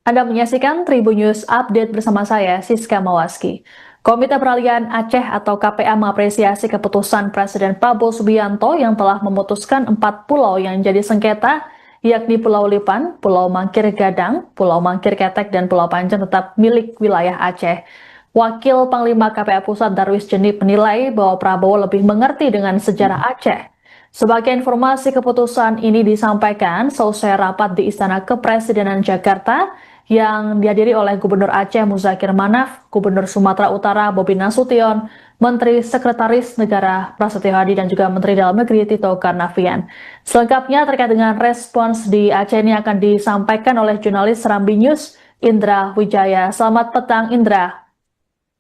Anda menyaksikan Tribun News Update bersama saya, Siska Mawaski. Komite Peralihan Aceh atau KPA mengapresiasi keputusan Presiden Prabowo Subianto yang telah memutuskan 4 pulau yang jadi sengketa, yakni Pulau Lipan, Pulau Mangkir Gadang, Pulau Mangkir Ketek, dan Pulau Panjang tetap milik wilayah Aceh. Wakil Panglima KPA Pusat Darwis Jenip menilai bahwa Prabowo lebih mengerti dengan sejarah Aceh. Sebagai informasi, keputusan ini disampaikan selesai rapat di Istana Kepresidenan Jakarta yang dihadiri oleh Gubernur Aceh Muzakir Manaf, Gubernur Sumatera Utara Bobi Nasution, Menteri Sekretaris Negara Prasetyo Hadi, dan juga Menteri Dalam Negeri Tito Karnavian. Selengkapnya terkait dengan respons di Aceh ini akan disampaikan oleh jurnalis Serambi News, Indra Wijaya. Selamat petang, Indra.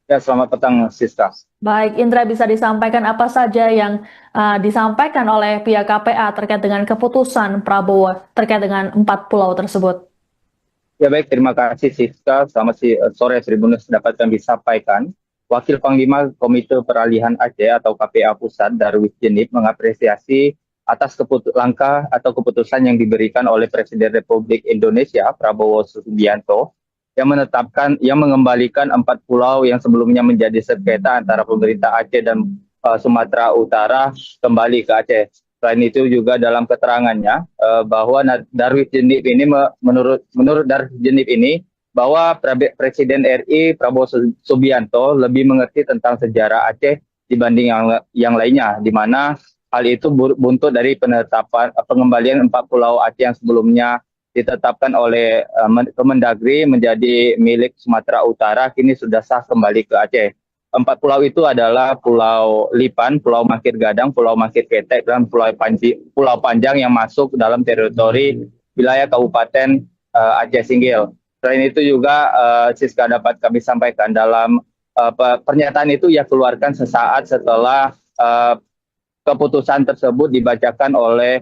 Ya, selamat petang, Siska. Baik, Indra, bisa disampaikan apa saja yang disampaikan oleh pihak KPA terkait dengan keputusan Prabowo terkait dengan 4 pulau tersebut? Ya baik, terima kasih Siska. Selamat sore Tribunus dapat kami sampaikan. Wakil Panglima Komite Peralihan Aceh atau KPA Pusat Darwis Jenip mengapresiasi atas langkah atau keputusan yang diberikan oleh Presiden Republik Indonesia Prabowo Subianto yang mengembalikan 4 pulau yang sebelumnya menjadi sengketa antara pemerintah Aceh dan Sumatera Utara kembali ke Aceh. Selain itu juga dalam keterangannya bahwa Darwis Jenip ini menurut Darwis Jenip ini bahwa Presiden RI Prabowo Subianto lebih mengerti tentang sejarah Aceh dibanding yang lainnya, di mana hal itu buntut dari penetapan pengembalian 4 pulau Aceh yang sebelumnya ditetapkan oleh Kemendagri menjadi milik Sumatera Utara, kini sudah sah kembali ke Aceh. 4 pulau itu adalah Pulau Lipan, Pulau Mangkir Gadang, Pulau Mangkir Ketek, dan Pulau Panjang yang masuk dalam teritori wilayah Kabupaten Aceh Singgil. Selain itu juga Siska dapat kami sampaikan dalam pernyataan itu ia keluarkan sesaat setelah keputusan tersebut dibacakan oleh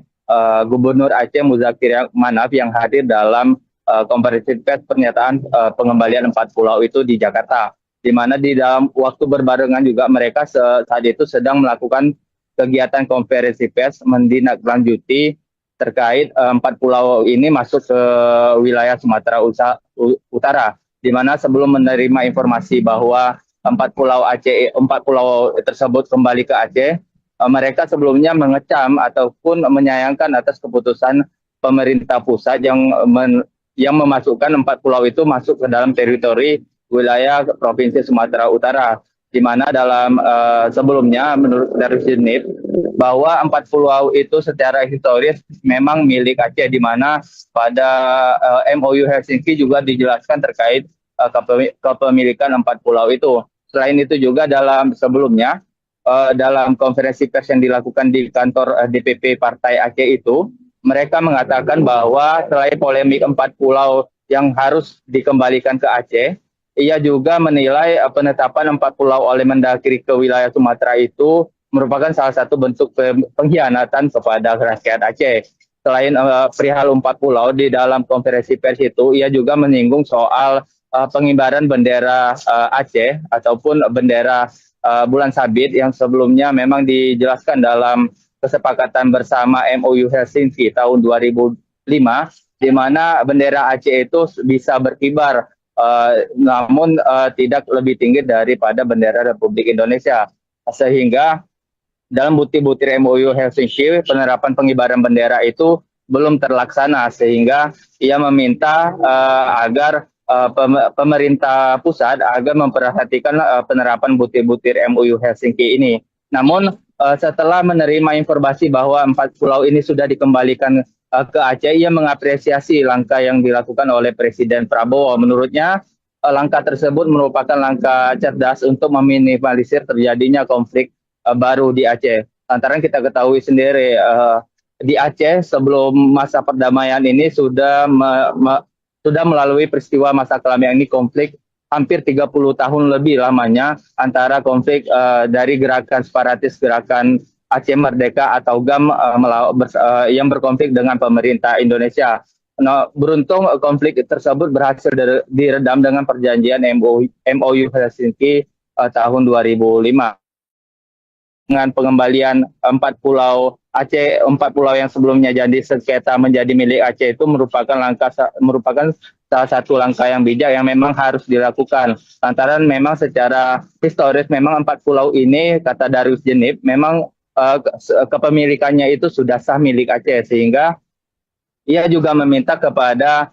Gubernur Aceh Muzakir Manaf yang hadir dalam konferensi pers pernyataan pengembalian 4 pulau itu di Jakarta, di mana di dalam waktu berbarengan juga mereka saat itu sedang melakukan kegiatan konferensi pers menindaklanjuti terkait 4 pulau ini masuk ke wilayah Sumatera Utara, di mana sebelum menerima informasi bahwa 4 pulau tersebut kembali ke Aceh, mereka sebelumnya mengecam ataupun menyayangkan atas keputusan pemerintah pusat yang memasukkan 4 pulau itu masuk ke dalam teritori wilayah Provinsi Sumatera Utara, di mana dalam sebelumnya menurut Darwis Jenip bahwa 4 pulau itu secara historis memang milik Aceh, di mana pada MOU Helsinki juga dijelaskan terkait kepemilikan 4 pulau itu. Selain itu juga dalam sebelumnya dalam konferensi pers yang dilakukan di kantor DPP Partai Aceh itu, mereka mengatakan bahwa selain polemik 4 pulau yang harus dikembalikan ke Aceh, ia juga menilai penetapan 4 pulau oleh Mendagri ke wilayah Sumatera itu merupakan salah satu bentuk pengkhianatan kepada rakyat Aceh. Selain perihal 4 pulau, di dalam konferensi pers itu, ia juga menyinggung soal pengibaran bendera Aceh ataupun bendera bulan sabit yang sebelumnya memang dijelaskan dalam kesepakatan bersama MOU Helsinki tahun 2005, di mana bendera Aceh itu bisa berkibar namun tidak lebih tinggi daripada bendera Republik Indonesia. Sehingga dalam butir-butir MOU Helsinki, penerapan pengibaran bendera itu belum terlaksana, sehingga ia meminta agar pemerintah pusat agar memperhatikan penerapan butir-butir MOU Helsinki ini. Namun setelah menerima informasi bahwa 4 pulau ini sudah dikembalikan ke Aceh, ia mengapresiasi langkah yang dilakukan oleh Presiden Prabowo. Menurutnya langkah tersebut merupakan langkah cerdas untuk meminimalisir terjadinya konflik baru di Aceh. Lantaran kita ketahui sendiri di Aceh sebelum masa perdamaian ini sudah melalui peristiwa masa kelam, ini konflik hampir 30 tahun lebih lamanya antara konflik dari gerakan separatis, gerakan Aceh Merdeka atau GAM yang berkonflik dengan pemerintah Indonesia. Nah, beruntung konflik tersebut berhasil diredam dengan perjanjian MOU Helsinki tahun 2005. dengan pengembalian 4 pulau Aceh, 4 pulau yang sebelumnya jadi sengketa menjadi milik Aceh itu merupakan salah satu langkah yang bijak yang memang harus dilakukan. Lantaran memang secara historis memang 4 pulau ini kata Darius Jenib memang kepemilikannya itu sudah sah milik Aceh, sehingga ia juga meminta kepada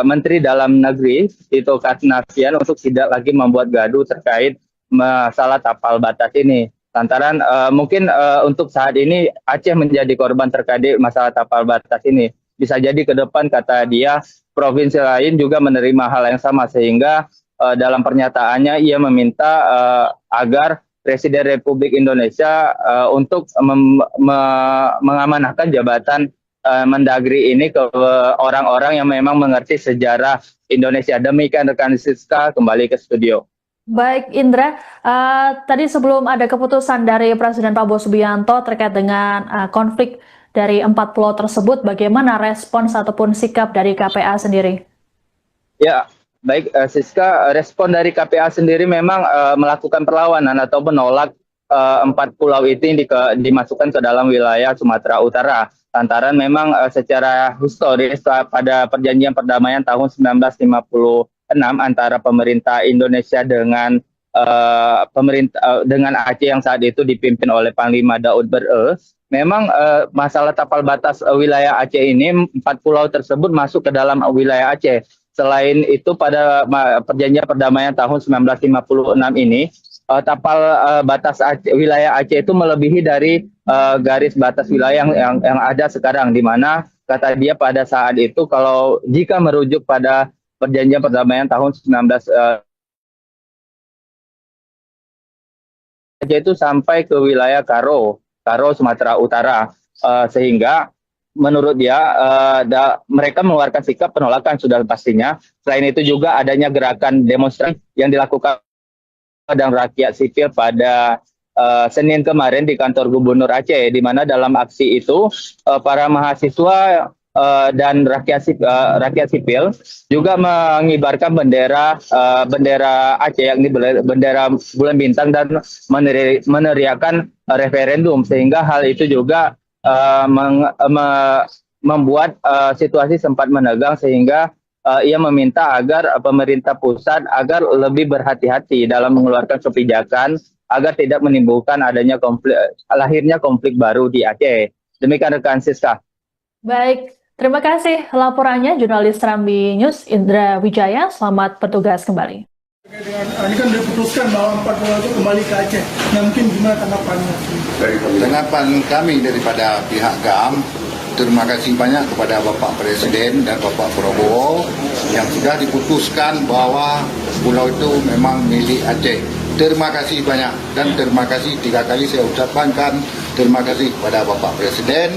Menteri Dalam Negeri Tito Karnavian untuk tidak lagi membuat gaduh terkait masalah tapal batas ini. Lantaran mungkin untuk saat ini Aceh menjadi korban terkait masalah tapal batas ini. Bisa jadi ke depan, kata dia, provinsi lain juga menerima hal yang sama, sehingga dalam pernyataannya ia meminta agar Presiden Republik Indonesia untuk mengamanahkan jabatan Mendagri ini ke orang-orang yang memang mengerti sejarah Indonesia. Demikian rekan Siska, kembali ke studio. Baik Indra, tadi sebelum ada keputusan dari Presiden Prabowo Subianto terkait dengan konflik dari 4 pulau tersebut, bagaimana respons ataupun sikap dari KPA sendiri? Ya, baik Siska, respon dari KPA sendiri memang melakukan perlawanan atau menolak 4 pulau itu dimasukkan ke dalam wilayah Sumatera Utara. Lantaran memang secara historis pada perjanjian perdamaian tahun 1956 antara pemerintah Indonesia dengan dengan Aceh yang saat itu dipimpin oleh Panglima Daud Ber'e, memang masalah tapal batas wilayah Aceh ini 4 pulau tersebut masuk ke dalam wilayah Aceh. Selain itu pada perjanjian perdamaian tahun 1956 ini tapal batas wilayah Aceh itu melebihi dari garis batas wilayah yang ada sekarang, di mana kata dia pada saat itu kalau jika merujuk pada perjanjian perdamaian tahun 19 Aceh itu sampai ke wilayah Karo Sumatera Utara, sehingga menurut dia mereka mengeluarkan sikap penolakan sudah pastinya. Selain itu juga adanya gerakan demonstrasi yang dilakukan dan rakyat sipil pada Senin kemarin di kantor Gubernur Aceh, di mana dalam aksi itu para mahasiswa dan rakyat sipil juga mengibarkan bendera Aceh, yakni bendera bulan bintang, dan meneriakan referendum, sehingga hal itu juga membuat situasi sempat menegang, sehingga ia meminta agar pemerintah pusat agar lebih berhati-hati dalam mengeluarkan kebijakan agar tidak menimbulkan lahirnya konflik baru di Aceh. Demikian rekan Siska. Baik, terima kasih laporannya jurnalis Serambi News Indra Wijaya. Selamat bertugas kembali. Ini kan diputuskan bahwa 4 pulau itu kembali ke Aceh. Nah, mungkin gimana tanggapannya? Tanggapan kami daripada pihak GAM, terima kasih banyak kepada Bapak Presiden dan Bapak Prabowo yang sudah diputuskan bahwa pulau itu memang milik Aceh. Terima kasih banyak, dan terima kasih 3 kali saya ucapkan terima kasih kepada Bapak Presiden.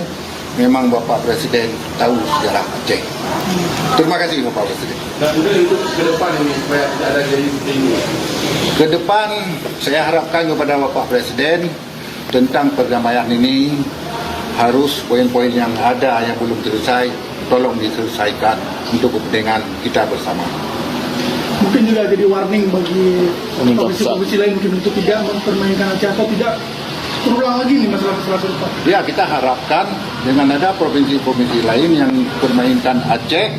Memang Bapak Presiden tahu sejarah Aceh. Terima kasih Bapak Presiden. Dan kemudian itu ke depan ini supaya tidak ada jadi seperti ini. Ke depan saya harapkan kepada Bapak Presiden tentang perdamaian ini harus poin-poin yang ada yang belum selesai tolong diselesaikan untuk kepentingan kita bersama. Mungkin juga jadi warning bagi provinsi-provinsi lain mungkin untuk tidak mempermainkan Aceh atau tidak terulang lagi nih masalah-masalah serupa. Ya, kita harapkan dengan ada provinsi-provinsi lain yang permainkan Aceh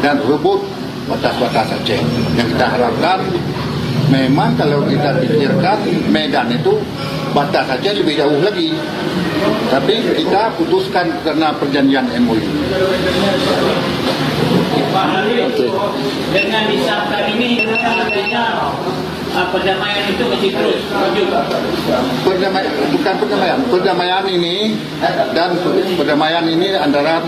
dan rebut batas-batas Aceh. Yang kita harapkan memang kalau kita pikirkan Medan itu batas Aceh lebih jauh lagi. Tapi kita putuskan karena perjanjian MOU. Pak Halil, dengan disahkan ini artinya perdamaian itu masih terus lanjut. Bukan perdamaian ini dan perdamaian ini antara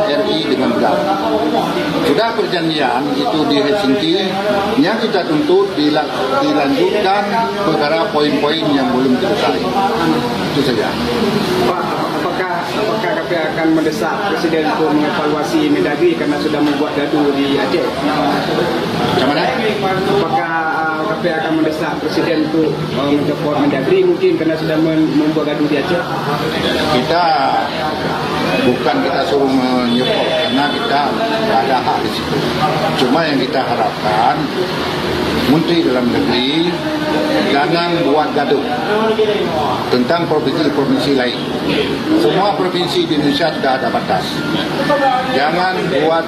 RI dengan GAM. Sudah perjanjian itu di Helsinki, yang kita tuntut dilanjutkan perkara poin-poin yang belum selesai. Itu saja. Pak, apakah KPA akan mendesak Presiden untuk mengevaluasi Mendagri karena sudah membuat gaduh di Aceh? Bagaimana? Apakah KPA akan mendesak Presiden untuk mencopot Mendagri mungkin karena sudah membuat gaduh di Aceh? Kita suruh menyokong karena kita tidak ada hak di situ. Cuma yang kita harapkan Menteri Dalam Negeri jangan buat gaduh tentang provinsi-provinsi lain. Semua provinsi di Indonesia sudah ada batas. Jangan buat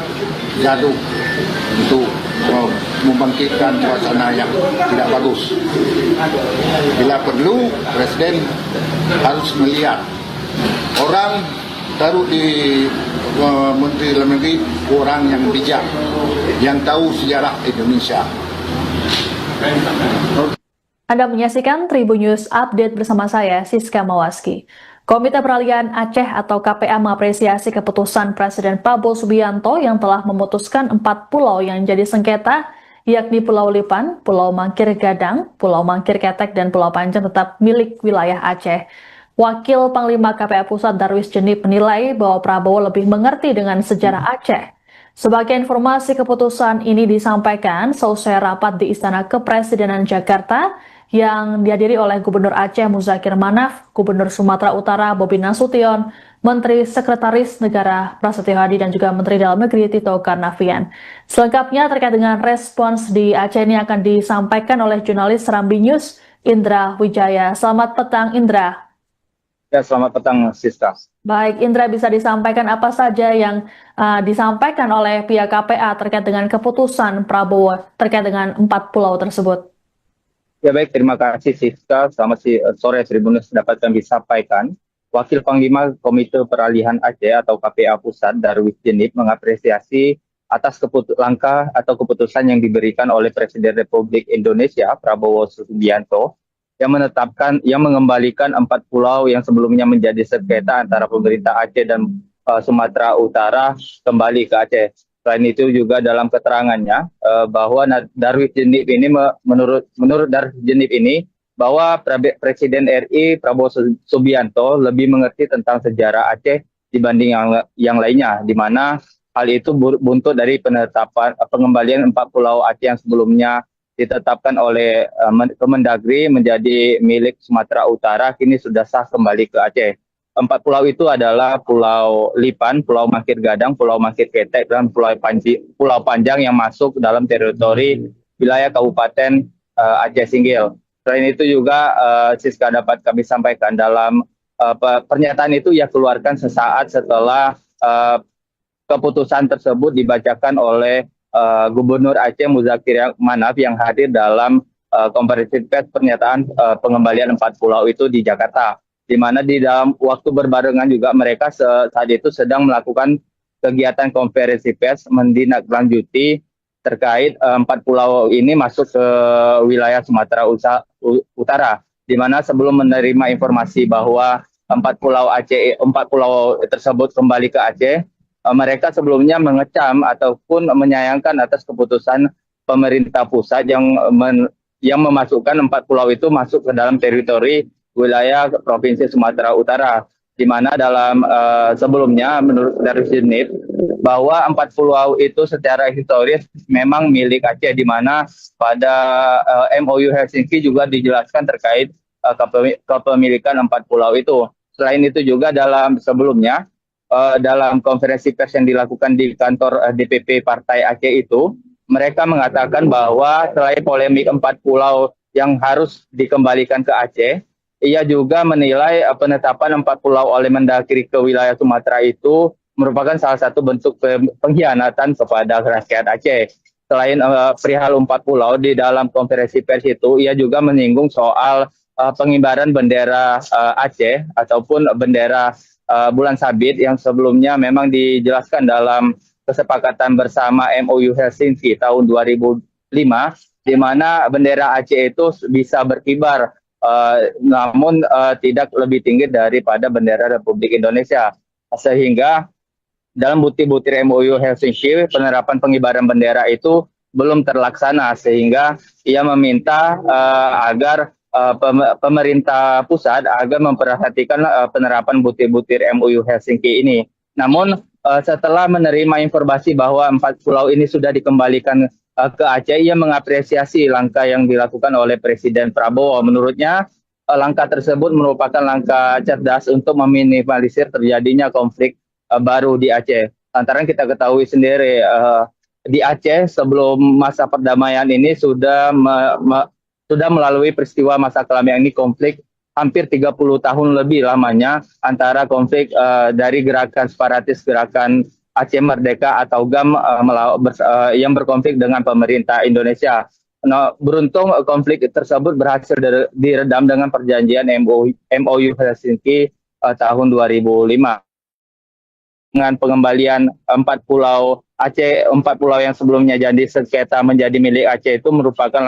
gaduh untuk membangkitkan suasana yang tidak bagus. Bila perlu, Presiden harus melihat orang taruh di Menteri Dalam Negeri orang yang bijak, yang tahu sejarah Indonesia. Anda menyaksikan Tribun News Update bersama saya, Siska Mawaski. Komite Peralihan Aceh atau KPA mengapresiasi keputusan Presiden Prabowo Subianto yang telah memutuskan 4 pulau yang jadi sengketa, yakni Pulau Lipan, Pulau Mangkir Gadang, Pulau Mangkir Ketek, dan Pulau Panjang tetap milik wilayah Aceh. Wakil Panglima KPA Pusat Darwis Jenip menilai bahwa Prabowo lebih mengerti dengan sejarah Aceh. Sebagai informasi, keputusan ini disampaikan seusai rapat di Istana Kepresidenan Jakarta yang dihadiri oleh Gubernur Aceh Muzakir Manaf, Gubernur Sumatera Utara Bobi Nasution, Menteri Sekretaris Negara Prasetyo Hadi, dan juga Menteri Dalam Negeri Tito Karnavian. Selengkapnya terkait dengan respons di Aceh ini akan disampaikan oleh jurnalis Serambi News, Indra Wijaya. Selamat petang, Indra. Ya, selamat petang, Siska. Baik, Indra, bisa disampaikan apa saja yang disampaikan oleh pihak KPA terkait dengan keputusan Prabowo terkait dengan 4 pulau tersebut? Ya baik, terima kasih Siska. Selamat sore, Tribun News dapat kami sampaikan. Wakil Panglima Komite Peralihan Aceh atau KPA Pusat Darwis Jenip mengapresiasi atas langkah atau keputusan yang diberikan oleh Presiden Republik Indonesia Prabowo Subianto yang mengembalikan 4 pulau yang sebelumnya menjadi sengketa antara pemerintah Aceh dan Sumatera Utara kembali ke Aceh. Selain itu juga dalam keterangannya bahwa Darwis Jenip ini menurut Darwis Jenip ini bahwa Presiden RI Prabowo Subianto lebih mengerti tentang sejarah Aceh dibanding yang lainnya, di mana hal itu buntut dari pengembalian 4 pulau Aceh yang sebelumnya ditetapkan oleh Kemendagri menjadi milik Sumatera Utara, kini sudah sah kembali ke Aceh. 4 pulau itu adalah Pulau Lipan, Pulau Mangkir Gadang, Pulau Mangkir Ketek, dan Pulau Panjang yang masuk dalam teritori wilayah Kabupaten Aceh Singgil. Selain itu juga Siska dapat kami sampaikan dalam pernyataan itu ia keluarkan sesaat setelah keputusan tersebut dibacakan oleh Gubernur Aceh Muzakir Manaf yang hadir dalam konferensi pers pernyataan pengembalian 4 pulau itu di Jakarta, di mana di dalam waktu berbarengan juga mereka saat itu sedang melakukan kegiatan konferensi pers menindaklanjuti terkait 4 pulau ini masuk ke wilayah Sumatera Utara, di mana sebelum menerima informasi bahwa 4 pulau tersebut kembali ke Aceh, mereka sebelumnya mengecam ataupun menyayangkan atas keputusan pemerintah pusat yang memasukkan 4 pulau itu masuk ke dalam teritori wilayah Provinsi Sumatera Utara, di mana dalam sebelumnya menurut Darwis Jenip bahwa 4 pulau itu secara historis memang milik Aceh, di mana pada MOU Helsinki juga dijelaskan terkait kepemilikan 4 pulau itu. Selain itu juga sebelumnya dalam konferensi pers yang dilakukan di kantor DPP Partai Aceh itu, mereka mengatakan bahwa selain polemik 4 pulau yang harus dikembalikan ke Aceh, ia juga menilai penetapan 4 pulau oleh Mendagri ke wilayah Sumatera itu merupakan salah satu bentuk pengkhianatan kepada rakyat Aceh. Selain perihal 4 pulau, di dalam konferensi pers itu, ia juga menyinggung soal pengibaran bendera Aceh ataupun bendera bulan sabit yang sebelumnya memang dijelaskan dalam kesepakatan bersama MOU Helsinki tahun 2005, di mana bendera Aceh itu bisa berkibar namun tidak lebih tinggi daripada bendera Republik Indonesia, sehingga dalam butir-butir MOU Helsinki penerapan pengibaran bendera itu belum terlaksana, sehingga ia meminta agar pemerintah pusat agar memperhatikan penerapan butir-butir MOU Helsinki ini. Namun setelah menerima informasi bahwa 4 pulau ini sudah dikembalikan ke Aceh, ia mengapresiasi langkah yang dilakukan oleh Presiden Prabowo. Menurutnya langkah tersebut merupakan langkah cerdas untuk meminimalisir terjadinya konflik baru di Aceh. Lantaran kita ketahui sendiri di Aceh sebelum masa perdamaian ini sudah sudah melalui peristiwa masa kelam, yang ini konflik hampir 30 tahun lebih lamanya antara konflik dari gerakan separatis, gerakan Aceh Merdeka atau GAM yang berkonflik dengan pemerintah Indonesia. Nah, beruntung konflik tersebut berhasil diredam dengan perjanjian MOU Helsinki tahun 2005. Dengan pengembalian 4 pulau Aceh, 4 pulau yang sebelumnya jadi sengketa menjadi milik Aceh itu merupakan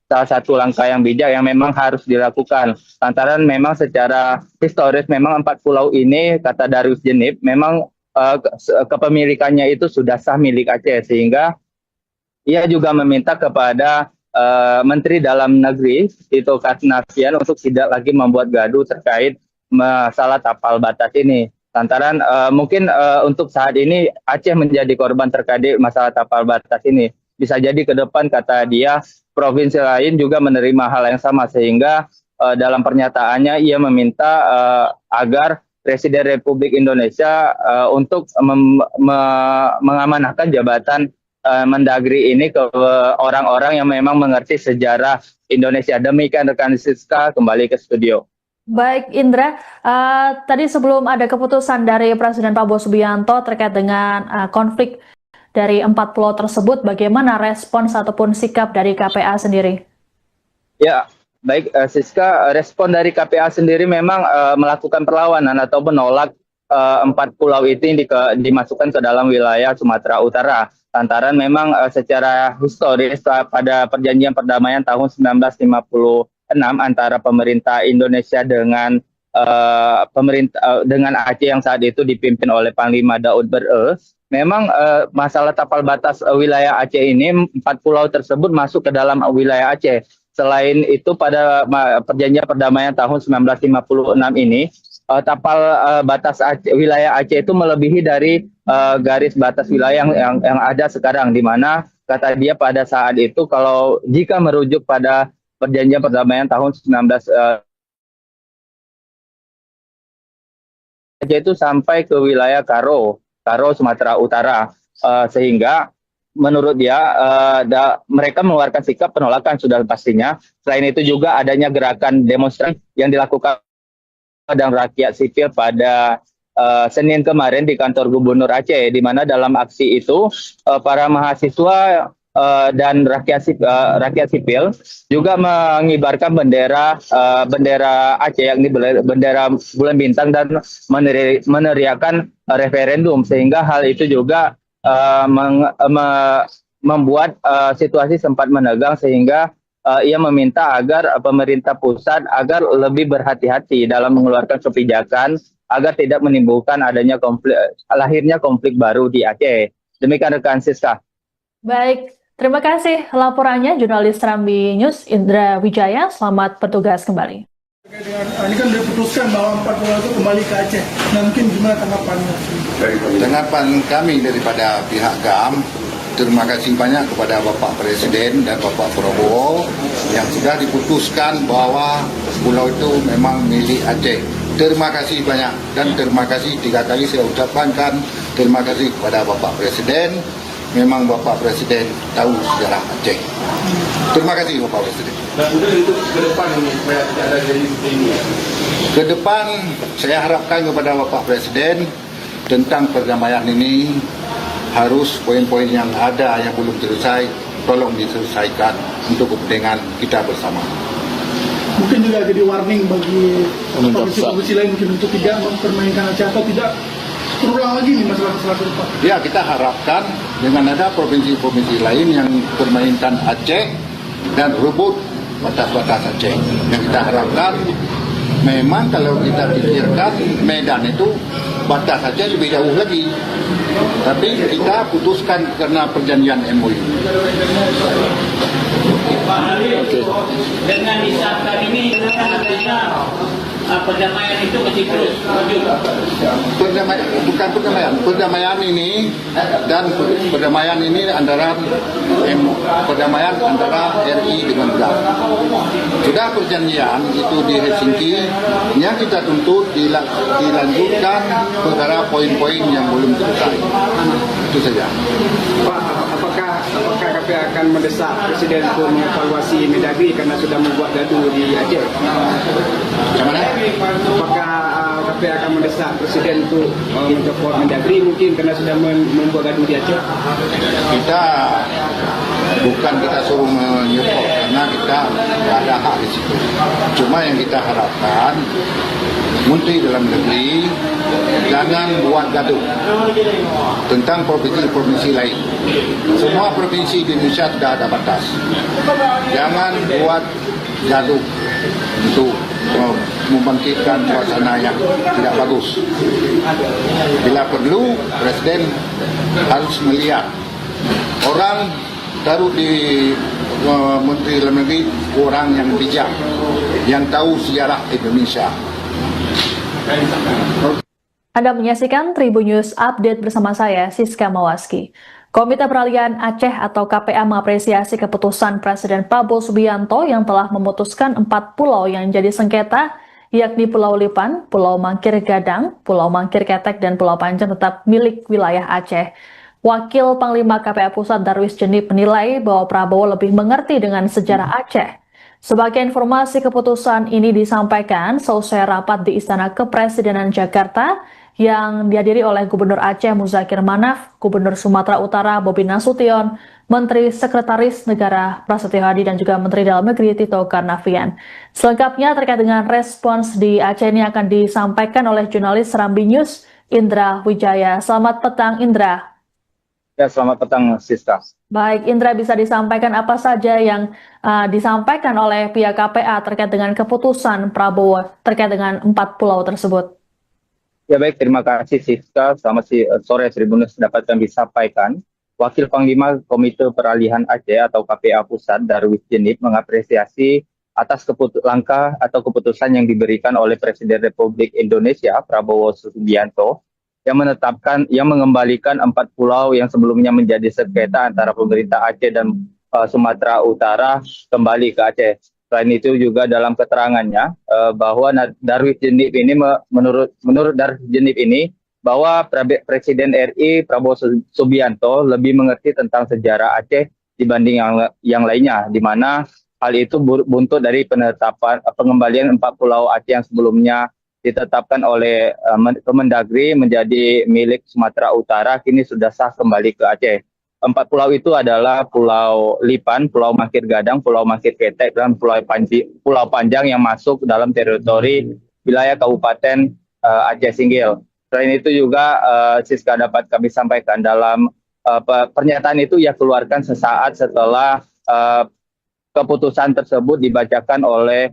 salah satu langkah yang bijak yang memang harus dilakukan. Lantaran memang secara historis memang 4 pulau ini, kata Darius Djenib, memang kepemilikannya itu sudah sah milik Aceh, sehingga ia juga meminta kepada Menteri Dalam Negeri Tito Karnavian untuk tidak lagi membuat gaduh terkait masalah tapal batas ini. Lantaran mungkin untuk saat ini Aceh menjadi korban terkait masalah tapal batas ini. Bisa jadi ke depan, kata dia, provinsi lain juga menerima hal yang sama, sehingga dalam pernyataannya ia meminta agar Presiden Republik Indonesia untuk mengamanahkan jabatan Mendagri ini ke orang-orang yang memang mengerti sejarah Indonesia. Demikian rekan Siska, kembali ke studio. Baik Indra, tadi sebelum ada keputusan dari Presiden Prabowo Subianto terkait dengan konflik dari 4 pulau tersebut, bagaimana respons ataupun sikap dari KPA sendiri? Ya, baik Siska, respon dari KPA sendiri memang melakukan perlawanan atau menolak 4 pulau itu dimasukkan ke dalam wilayah Sumatera Utara. Lantaran memang secara historis pada perjanjian perdamaian tahun 1956 antara pemerintah Indonesia dengan dengan Aceh yang saat itu dipimpin oleh Panglima Daud Ber'e, memang masalah tapal batas wilayah Aceh ini, 4 pulau tersebut masuk ke dalam wilayah Aceh. Selain itu, pada perjanjian perdamaian tahun 1956 ini, tapal batas wilayah Aceh itu melebihi dari garis batas wilayah yang ada sekarang, di mana kata dia pada saat itu kalau jika merujuk pada perjanjian perdamaian tahun 19 Aceh itu sampai ke wilayah Karo Sumatera Utara, sehingga menurut dia mereka mengeluarkan sikap penolakan sudah pastinya. Selain itu juga adanya gerakan demonstrasi yang dilakukan dan rakyat sipil pada Senin kemarin di kantor Gubernur Aceh, di mana dalam aksi itu para mahasiswa dan rakyat sipil juga mengibarkan bendera Aceh, yakni bendera bulan bintang, dan meneriakan referendum, sehingga hal itu juga membuat situasi sempat menegang, sehingga ia meminta agar pemerintah pusat agar lebih berhati-hati dalam mengeluarkan kebijakan agar tidak menimbulkan lahirnya konflik baru di Aceh. Demikian rekan Siska. Baik, terima kasih laporannya jurnalis Serambi News Indra Wijaya. Selamat bertugas kembali. Ini kan diputuskan bahwa 4 pulau itu kembali ke Aceh. Nah, mungkin gimana tanggapannya? Tanggapan kami daripada pihak GAM, terima kasih banyak kepada Bapak Presiden dan Bapak Prabowo yang sudah diputuskan bahwa pulau itu memang milik Aceh. Terima kasih banyak, dan terima kasih 3 kali saya ucapkan terima kasih kepada Bapak Presiden. Memang Bapak Presiden tahu sejarah Aceh. Terima kasih Bapak Presiden. Dan kemudian itu ke depan ini supaya tidak ada jadi ini. Ke depan saya harapkan kepada Bapak Presiden tentang perdamaian ini harus poin-poin yang ada yang belum selesai tolong diselesaikan untuk kepentingan kita bersama. Mungkin juga jadi warning bagi provinsi-provinsi lain mungkin untuk tidak mempermainkan Aceh atau tidak terulang lagi nih masalah-masalah ke depan. Ya, kita harapkan dengan ada provinsi-provinsi lain yang permainkan Aceh dan rebut batas-batas Aceh. Yang kita harapkan memang kalau kita pikirkan Medan itu batas Aceh lebih jauh lagi. Tapi kita putuskan karena perjanjian MOU. Pak Halil, dengan disahkan ini artinya perdamaian itu masih terus wujud. Perdamaian ini dan perdamaian ini antara RI dengan GAM. Sudah perjanjian itu di Helsinki, yang kita tuntut dilanjutkan perkara poin-poin yang belum selesai. Itu saja. Pak, apakah KPA akan mendesak Presiden untuk mengevaluasi Mendagri karena sudah membuat gaduh di Aceh? Bagaimana? Apakah KPA akan mendesak Presiden untuk mencopot Mendagri mungkin karena sudah membuat gaduh di Aceh? Kita suruh menyerpot karena kita tidak ada hak di situ. Cuma yang kita harapkan Menteri Dalam Negeri jangan buat gaduh tentang provinsi-provinsi lain. Semua provinsi di Indonesia sudah ada batas. Jangan buat gaduh untuk membangkitkan suasana yang tidak bagus. Bila perlu, Presiden harus melihat orang taruh di Menteri Dalam Negeri orang yang bijak, yang tahu sejarah Indonesia. Anda menyaksikan Tribun News Update bersama saya, Siska Mawaski. Komite Peralihan Aceh atau KPA mengapresiasi keputusan Presiden Prabowo Subianto yang telah memutuskan 4 pulau yang jadi sengketa, yakni Pulau Lipan, Pulau Mangkir Gadang, Pulau Mangkir Ketek, dan Pulau Panjang tetap milik wilayah Aceh. Wakil Panglima KPA Pusat Darwis Jenip menilai bahwa Prabowo lebih mengerti dengan sejarah Aceh. Sebagai informasi, keputusan ini disampaikan seusai rapat di Istana Kepresidenan Jakarta yang dihadiri oleh Gubernur Aceh Muzakir Manaf, Gubernur Sumatera Utara Bobi Nasution, Menteri Sekretaris Negara Prasetyo Hadi, dan juga Menteri Dalam Negeri Tito Karnavian. Selengkapnya terkait dengan respons di Aceh ini akan disampaikan oleh jurnalis Serambi News, Indra Wijaya. Selamat petang, Indra. Ya, selamat petang, Siska. Baik, Indra, bisa disampaikan apa saja yang disampaikan oleh pihak KPA terkait dengan keputusan Prabowo terkait dengan 4 pulau tersebut? Ya baik, terima kasih Siska. Selamat sore, Tribun News dapat kami sampaikan. Wakil Panglima Komite Peralihan Aceh atau KPA Pusat Darwis Jenip mengapresiasi atas langkah atau keputusan yang diberikan oleh Presiden Republik Indonesia Prabowo Subianto yang mengembalikan 4 pulau yang sebelumnya menjadi sengketa antara pemerintah Aceh dan Sumatera Utara kembali ke Aceh. Selain itu juga dalam keterangannya bahwa Darwis Jenip ini menurut Darwis Jenip ini bahwa Presiden RI Prabowo Subianto lebih mengerti tentang sejarah Aceh dibanding yang lainnya, di mana hal itu buntut dari pengembalian 4 pulau Aceh yang sebelumnya ditetapkan oleh Kemendagri menjadi milik Sumatera Utara, kini sudah sah kembali ke Aceh. 4 pulau itu adalah Pulau Lipan, Pulau Mangkir Gadang, Pulau Mangkir Ketek, dan Pulau Panjang yang masuk dalam teritori wilayah Kabupaten Aceh Singgil. Selain itu juga Siska dapat kami sampaikan dalam pernyataan itu ia keluarkan sesaat setelah keputusan tersebut dibacakan oleh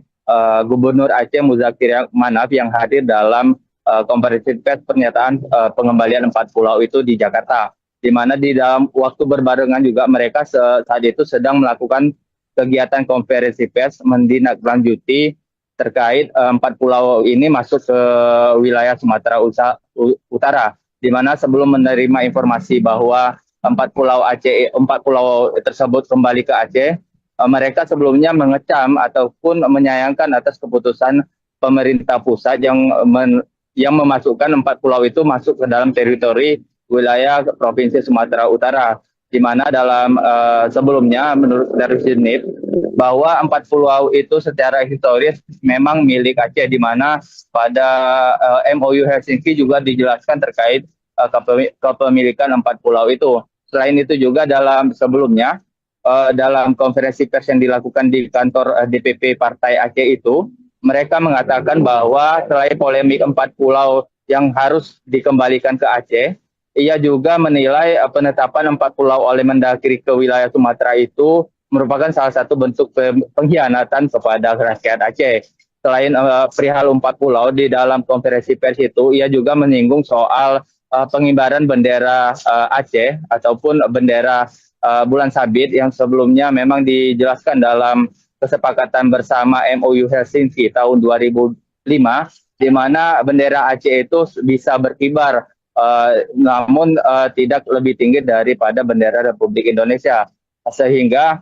Gubernur Aceh Muzakir Manaf yang hadir dalam konferensi pers pernyataan pengembalian 4 pulau itu di Jakarta, di mana di dalam waktu berbarengan juga mereka saat itu sedang melakukan kegiatan konferensi pers menindaklanjuti terkait 4 pulau ini masuk ke wilayah Sumatera Utara, di mana sebelum menerima informasi bahwa 4 pulau tersebut kembali ke Aceh, mereka sebelumnya mengecam ataupun menyayangkan atas keputusan pemerintah pusat yang memasukkan 4 pulau itu masuk ke dalam teritori wilayah Provinsi Sumatera Utara, di mana dalam sebelumnya menurut Darwis Jenip bahwa 4 pulau itu secara historis memang milik Aceh, di mana pada MOU Helsinki juga dijelaskan terkait kepemilikan 4 pulau itu. Selain itu juga dalam sebelumnya dalam konferensi pers yang dilakukan di kantor DPP Partai Aceh itu, mereka mengatakan bahwa selain polemik 4 pulau yang harus dikembalikan ke Aceh, ia juga menilai penetapan 4 pulau oleh Mendagri ke wilayah Sumatera itu merupakan salah satu bentuk pengkhianatan kepada rakyat Aceh. Selain perihal 4 pulau, di dalam konferensi pers itu, ia juga menyinggung soal pengibaran bendera Aceh ataupun bendera bulan sabit yang sebelumnya memang dijelaskan dalam kesepakatan bersama MOU Helsinki tahun 2005 di mana bendera Aceh itu bisa berkibar, namun tidak lebih tinggi daripada bendera Republik Indonesia. Sehingga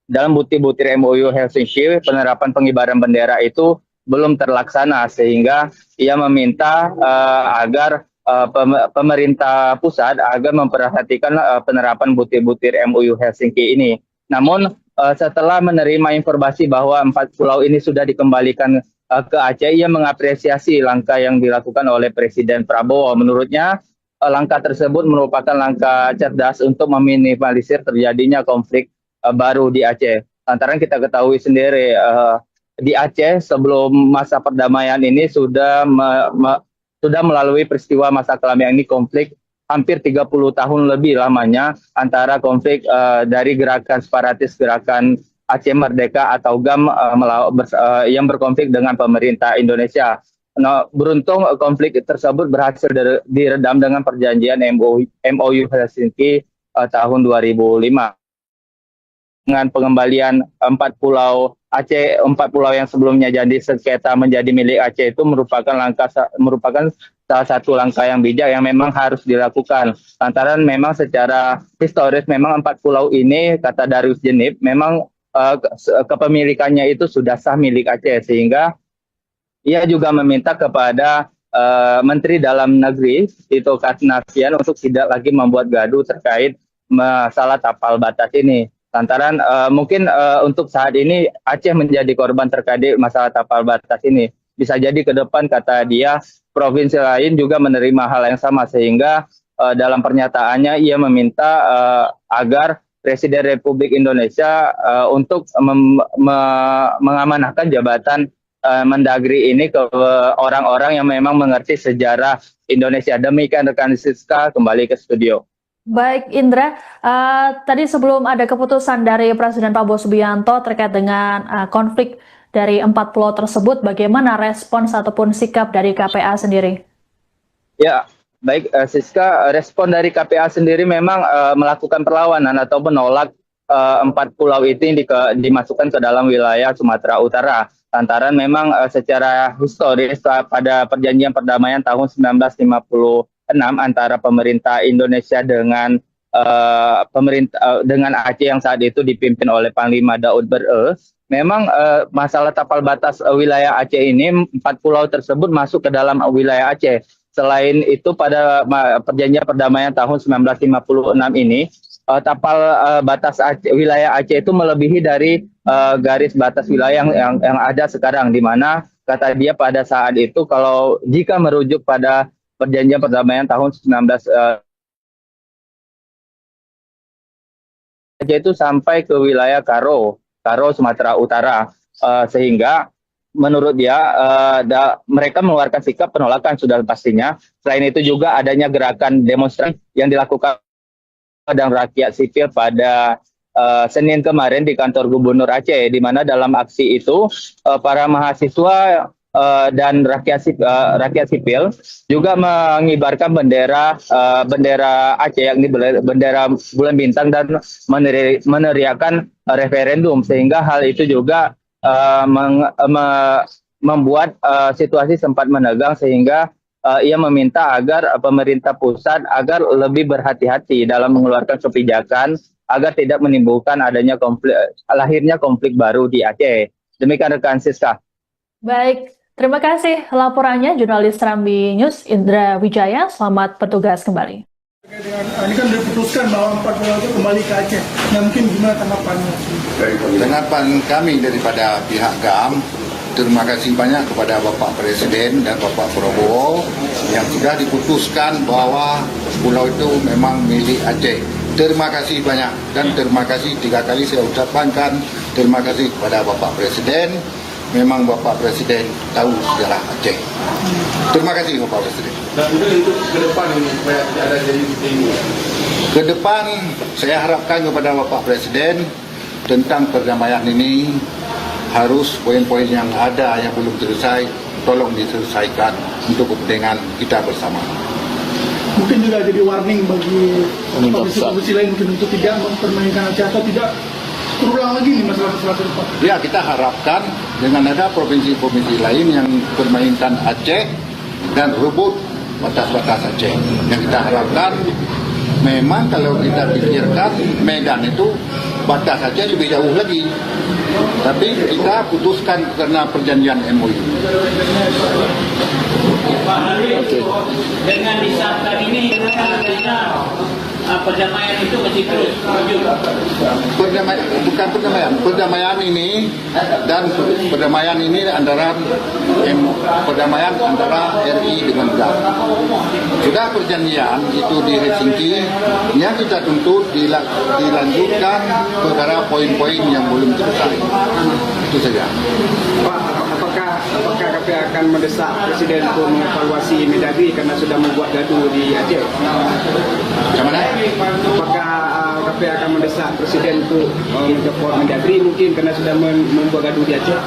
dalam butir-butir MOU Helsinki, penerapan pengibaran bendera itu belum terlaksana, sehingga ia meminta agar pemerintah pusat agar memperhatikan penerapan butir-butir MOU Helsinki ini. Namun setelah menerima informasi bahwa 4 pulau ini sudah dikembalikan ke Aceh, ia mengapresiasi langkah yang dilakukan oleh Presiden Prabowo. Menurutnya langkah tersebut merupakan langkah cerdas untuk meminimalisir terjadinya konflik baru di Aceh. Lantaran kita ketahui sendiri di Aceh sebelum masa perdamaian ini sudah melalui peristiwa masa kelam, yang ini konflik hampir 30 tahun lebih lamanya antara konflik dari gerakan separatis, gerakan Aceh Merdeka atau GAM yang berkonflik dengan pemerintah Indonesia. Nah, beruntung konflik tersebut berhasil diredam dengan perjanjian MOU Helsinki tahun 2005. Dengan pengembalian 4 pulau Aceh, 4 pulau yang sebelumnya jadi sengketa menjadi milik Aceh itu merupakan salah satu langkah yang bijak yang memang harus dilakukan. Lantaran memang secara historis memang 4 pulau ini, kata Darius Djenib, memang kepemilikannya itu sudah sah milik Aceh, sehingga ia juga meminta kepada Menteri Dalam Negeri Tito Karnavian untuk tidak lagi membuat gaduh terkait masalah tapal batas ini. Lantaran mungkin untuk saat ini Aceh menjadi korban terkait masalah tapal batas ini. Bisa jadi ke depan, kata dia, provinsi lain juga menerima hal yang sama, sehingga dalam pernyataannya ia meminta agar Presiden Republik Indonesia untuk mengamanahkan jabatan Mendagri ini ke orang-orang yang memang mengerti sejarah Indonesia. Demikian rekan Siska, kembali ke studio. Baik Indra, tadi sebelum ada keputusan dari Presiden Prabowo Subianto terkait dengan konflik dari 4 pulau tersebut, bagaimana respons ataupun sikap dari KPA sendiri? Ya, baik Siska, respon dari KPA sendiri memang melakukan perlawanan atau menolak 4 pulau itu dimasukkan ke dalam wilayah Sumatera Utara. Lantaran memang secara historis pada perjanjian perdamaian tahun 1956 antara pemerintah Indonesia dengan dengan Aceh yang saat itu dipimpin oleh Panglima Daud Ber'e, memang masalah tapal batas wilayah Aceh ini, 4 pulau tersebut masuk ke dalam wilayah Aceh. Selain itu pada perjanjian perdamaian tahun 1956 ini, tapal batas wilayah Aceh itu melebihi dari garis batas wilayah yang ada sekarang, di mana kata dia pada saat itu kalau jika merujuk pada perjanjian perdamaian tahun 19 Aceh itu sampai ke wilayah Karo Sumatera Utara, sehingga menurut dia mereka mengeluarkan sikap penolakan sudah pastinya. Selain itu juga adanya gerakan demonstrasi yang dilakukan dan rakyat sipil pada Senin kemarin di kantor Gubernur Aceh, di mana dalam aksi itu para mahasiswa dan rakyat sipil juga mengibarkan bendera Aceh, yakni bendera bulan bintang, dan meneriakan referendum, sehingga hal itu juga membuat situasi sempat menegang, sehingga ia meminta agar pemerintah pusat agar lebih berhati-hati dalam mengeluarkan kebijakan agar tidak menimbulkan lahirnya konflik baru di Aceh. Demikian rekan Siska. Baik, terima kasih laporannya jurnalis Serambi News Indra Wijaya. Selamat bertugas kembali. Ini kan diputuskan bahwa 4 pulau itu kembali ke Aceh. Nah, mungkin gimana tanggapannya? Tanggapan kami daripada pihak GAM, terima kasih banyak kepada Bapak Presiden dan Bapak Prabowo yang sudah diputuskan bahwa pulau itu memang milik Aceh. Terima kasih banyak, dan terima kasih 3 kali saya ucapkan terima kasih kepada Bapak Presiden. Memang Bapak Presiden tahu sejarah Aceh. Terima kasih Bapak Presiden. Dan itu ke depan ini supaya tidak ada jadi ini. Ke depan saya harapkan kepada Bapak Presiden tentang perdamaian ini harus poin-poin yang ada yang belum selesai tolong diselesaikan untuk kepentingan kita bersama. Mungkin juga jadi warning bagi provinsi-provinsi lain mungkin untuk tidak mempermainkan Aceh atau tidak terulang lagi nih masalah-masalah ke depan. Ya, kita harapkan dengan ada provinsi-provinsi lain yang permainkan Aceh dan rebut batas-batas Aceh. Yang kita harapkan memang kalau kita pikirkan Medan itu batas Aceh lebih jauh lagi. Tapi kita putuskan karena perjanjian MOU. Pak Harif, dengan disahkan ini artinya perdamaian itu masih terus berlanjut. Perdamaian ini dan perdamaian ini antara perdamaian antara RI dengan GAM. Sudah perjanjian itu di Helsinki, yang kita tuntut dilanjutkan perkara poin-poin yang belum selesai. Itu saja. Pak, apakah KPA akan mendesak Presiden untuk mengevaluasi Mendagri karena sudah membuat gaduh di Aceh? Bagaimana? Apakah KPA akan mendesak Presiden untuk mencopot Mendagri mungkin karena sudah membuat gaduh di Aceh?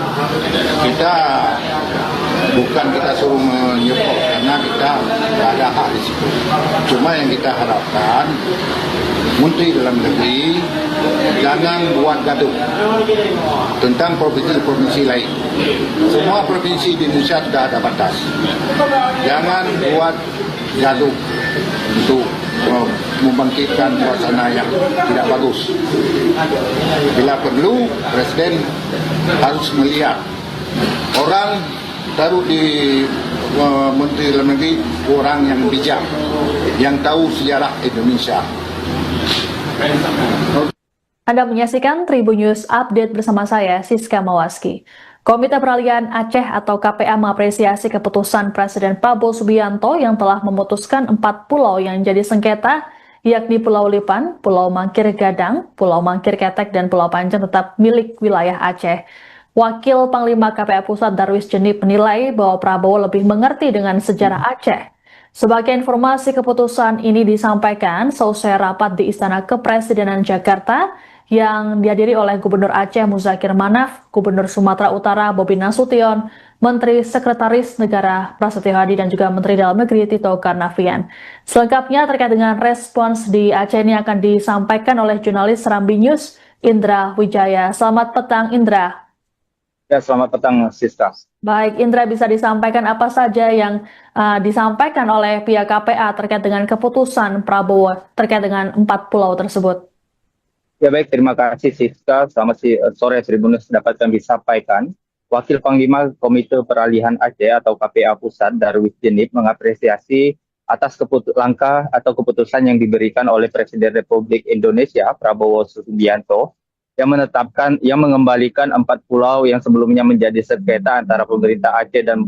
Kita suruh menyepot karena kita tidak ada hak di situ. Cuma yang kita harapkan Menteri Dalam Negeri jangan buat gaduh tentang provinsi-provinsi lain. Semua provinsi di Indonesia sudah ada batas. Jangan buat gaduh untuk membangkitkan suasana yang tidak bagus. Bila perlu, Presiden harus melihat orang taruh di Menteri Dalam Negeri orang yang bijak, yang tahu sejarah Indonesia. Anda menyaksikan Tribun News Update bersama saya, Siska Mawaski. Komite Peralihan Aceh atau KPA mengapresiasi keputusan Presiden Prabowo Subianto yang telah memutuskan 4 pulau yang jadi sengketa, yakni Pulau Lipan, Pulau Mangkir Gadang, Pulau Mangkir Ketek, dan Pulau Panjang tetap milik wilayah Aceh. Wakil Panglima KPA Pusat Darwis Jenip menilai bahwa Prabowo lebih mengerti dengan sejarah Aceh. Sebagai informasi, keputusan ini disampaikan selesai rapat di Istana Kepresidenan Jakarta yang dihadiri oleh Gubernur Aceh Muzakir Manaf, Gubernur Sumatera Utara Bobi Nasution, Menteri Sekretaris Negara Prasetyo Hadi, dan juga Menteri Dalam Negeri Tito Karnavian. Selengkapnya terkait dengan respons di Aceh ini akan disampaikan oleh jurnalis Serambi News, Indra Wijaya. Selamat petang, Indra. Ya, selamat petang, Siska. Baik, Indra, bisa disampaikan apa saja yang disampaikan oleh pihak KPA terkait dengan keputusan Prabowo terkait dengan 4 pulau tersebut? Ya baik, terima kasih Siska. Selamat sore, Tribunnews dapat kami sampaikan. Wakil Panglima Komite Peralihan Aceh atau KPA Pusat Darwis Jenip mengapresiasi atas langkah atau keputusan yang diberikan oleh Presiden Republik Indonesia Prabowo Subianto yang mengembalikan 4 pulau yang sebelumnya menjadi sengketa antara pemerintah Aceh dan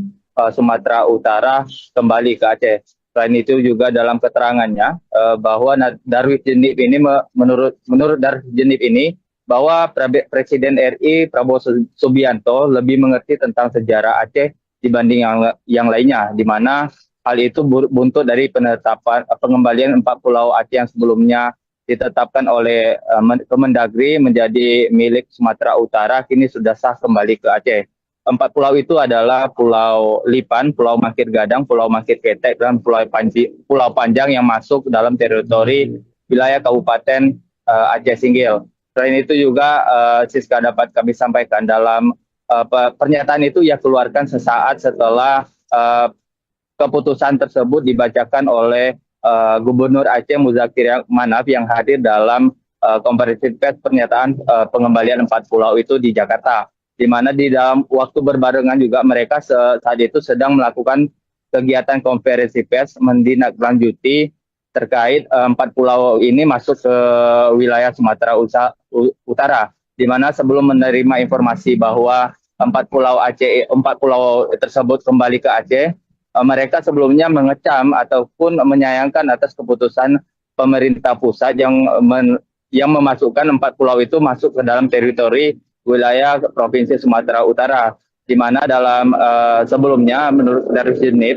Sumatera Utara kembali ke Aceh. Selain itu juga dalam keterangannya bahwa Darwis Jenip ini menurut Darwis Jenip ini bahwa Presiden RI Prabowo Subianto lebih mengerti tentang sejarah Aceh dibanding yang lainnya, di mana hal itu buntut dari penetapan pengembalian 4 pulau Aceh yang sebelumnya ditetapkan oleh Kemendagri menjadi milik Sumatera Utara, kini sudah sah kembali ke Aceh. 4 pulau itu adalah Pulau Lipan, Pulau Mangkir Gadang, Pulau Mangkir Ketek, dan Pulau Panjang yang masuk dalam teritori wilayah Kabupaten Aceh Singgil. Selain itu juga Siska dapat kami sampaikan dalam pernyataan itu ia keluarkan sesaat setelah keputusan tersebut dibacakan oleh Gubernur Aceh Muzakir Manaf yang hadir dalam konferensi pers pernyataan pengembalian 4 pulau itu di Jakarta, di mana di dalam waktu berbarengan juga mereka saat itu sedang melakukan kegiatan konferensi pers menindaklanjuti terkait 4 pulau ini masuk ke wilayah Sumatera Utara, di mana sebelum menerima informasi bahwa 4 pulau tersebut kembali ke Aceh, mereka sebelumnya mengecam ataupun menyayangkan atas keputusan pemerintah pusat yang memasukkan 4 pulau itu masuk ke dalam teritori wilayah Provinsi Sumatera Utara, di mana dalam sebelumnya menurut Darwis Jenip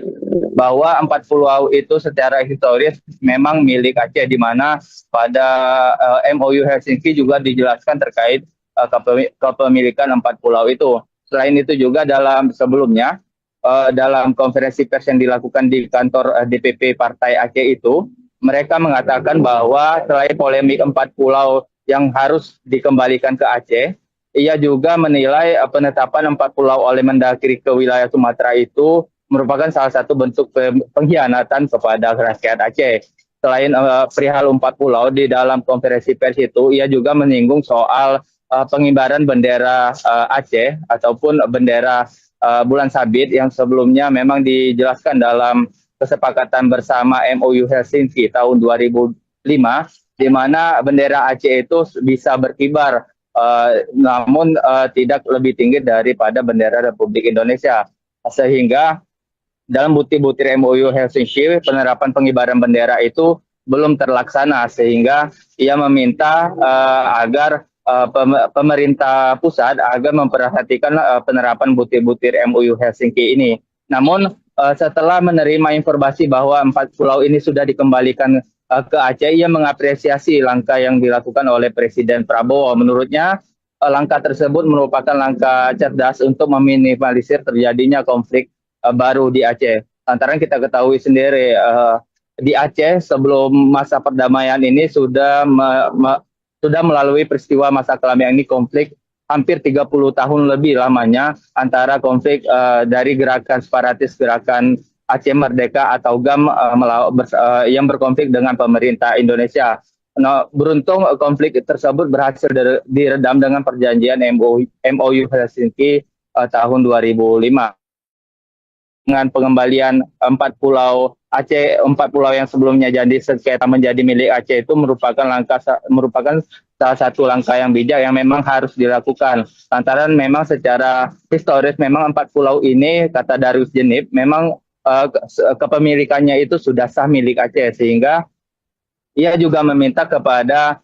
bahwa 4 pulau itu secara historis memang milik Aceh, di mana pada MOU Helsinki juga dijelaskan terkait kepemilikan 4 pulau itu. Selain itu juga sebelumnya dalam konferensi pers yang dilakukan di kantor DPP Partai Aceh itu, mereka mengatakan bahwa selain polemik 4 pulau yang harus dikembalikan ke Aceh. Ia juga menilai penetapan 4 pulau oleh Mendagri ke wilayah Sumatera itu merupakan salah satu bentuk pengkhianatan kepada rakyat Aceh. Selain perihal 4 pulau, di dalam konferensi pers itu ia juga menyinggung soal pengibaran bendera Aceh ataupun bendera bulan sabit yang sebelumnya memang dijelaskan dalam kesepakatan bersama MOU Helsinki tahun 2005, di mana bendera Aceh itu bisa berkibar namun tidak lebih tinggi daripada bendera Republik Indonesia. Sehingga dalam butir-butir MOU Helsinki, penerapan pengibaran bendera itu belum terlaksana, sehingga ia meminta agar pemerintah pusat agar memperhatikan penerapan butir-butir MOU Helsinki ini. Namun setelah menerima informasi bahwa 4 pulau ini sudah dikembalikan ke Aceh, ia mengapresiasi langkah yang dilakukan oleh Presiden Prabowo. Menurutnya, langkah tersebut merupakan langkah cerdas untuk meminimalisir terjadinya konflik baru di Aceh. Lantaran kita ketahui sendiri, di Aceh sebelum masa perdamaian ini sudah melalui peristiwa masa kelam, ini konflik hampir 30 tahun lebih lamanya antara konflik dari gerakan separatis, gerakan Aceh Merdeka atau GAM yang berkonflik dengan pemerintah Indonesia. Nah, beruntung konflik tersebut berhasil diredam dengan perjanjian MOU Helsinki tahun 2005. Dengan pengembalian 4 pulau Aceh, 4 pulau yang sebelumnya jadi sengketa menjadi milik Aceh itu merupakan salah satu langkah yang bijak yang memang harus dilakukan. Lantaran memang secara historis memang 4 pulau ini, kata Darwis Jenip, memang kepemilikannya itu sudah sah milik Aceh, sehingga ia juga meminta kepada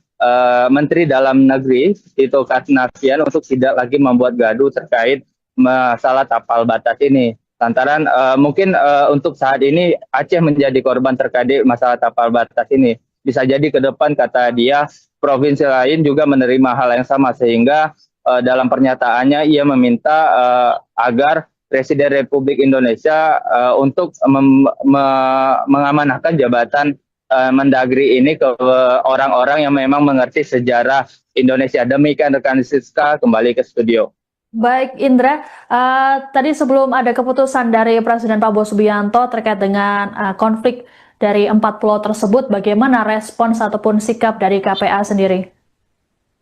Menteri Dalam Negeri Tito Karnavian untuk tidak lagi membuat gaduh terkait masalah tapal batas ini. Lantaran mungkin untuk saat ini Aceh menjadi korban terkait masalah tapal batas ini. Bisa jadi ke depan, kata dia, provinsi lain juga menerima hal yang sama, sehingga dalam pernyataannya ia meminta agar Presiden Republik Indonesia untuk mengamanahkan jabatan Mendagri ini ke orang-orang yang memang mengerti sejarah Indonesia. Demikian rekan Siska, kembali ke studio. Baik Indra, tadi sebelum ada keputusan dari Presiden Prabowo Subianto terkait dengan konflik dari 4 pulau tersebut, bagaimana respons ataupun sikap dari KPA sendiri?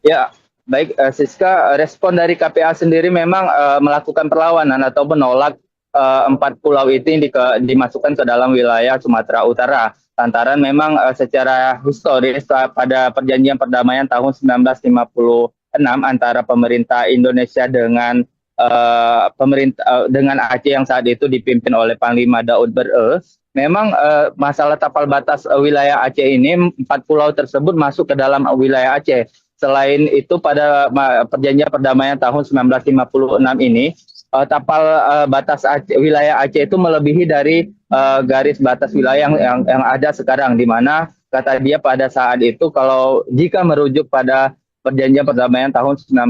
Ya, baik Siska, respon dari KPA sendiri memang melakukan perlawanan atau menolak 4 pulau itu dimasukkan ke dalam wilayah Sumatera Utara. Lantaran memang secara historis pada perjanjian perdamaian tahun 1956 antara pemerintah Indonesia dengan dengan Aceh yang saat itu dipimpin oleh Panglima Daud Ber'e, memang masalah tapal batas wilayah Aceh ini, 4 pulau tersebut masuk ke dalam wilayah Aceh. Selain itu, pada perjanjian perdamaian tahun 1956 ini, tapal batas wilayah Aceh itu melebihi dari garis batas wilayah yang ada sekarang, di mana kata dia pada saat itu kalau jika merujuk pada perjanjian perdamaian tahun 19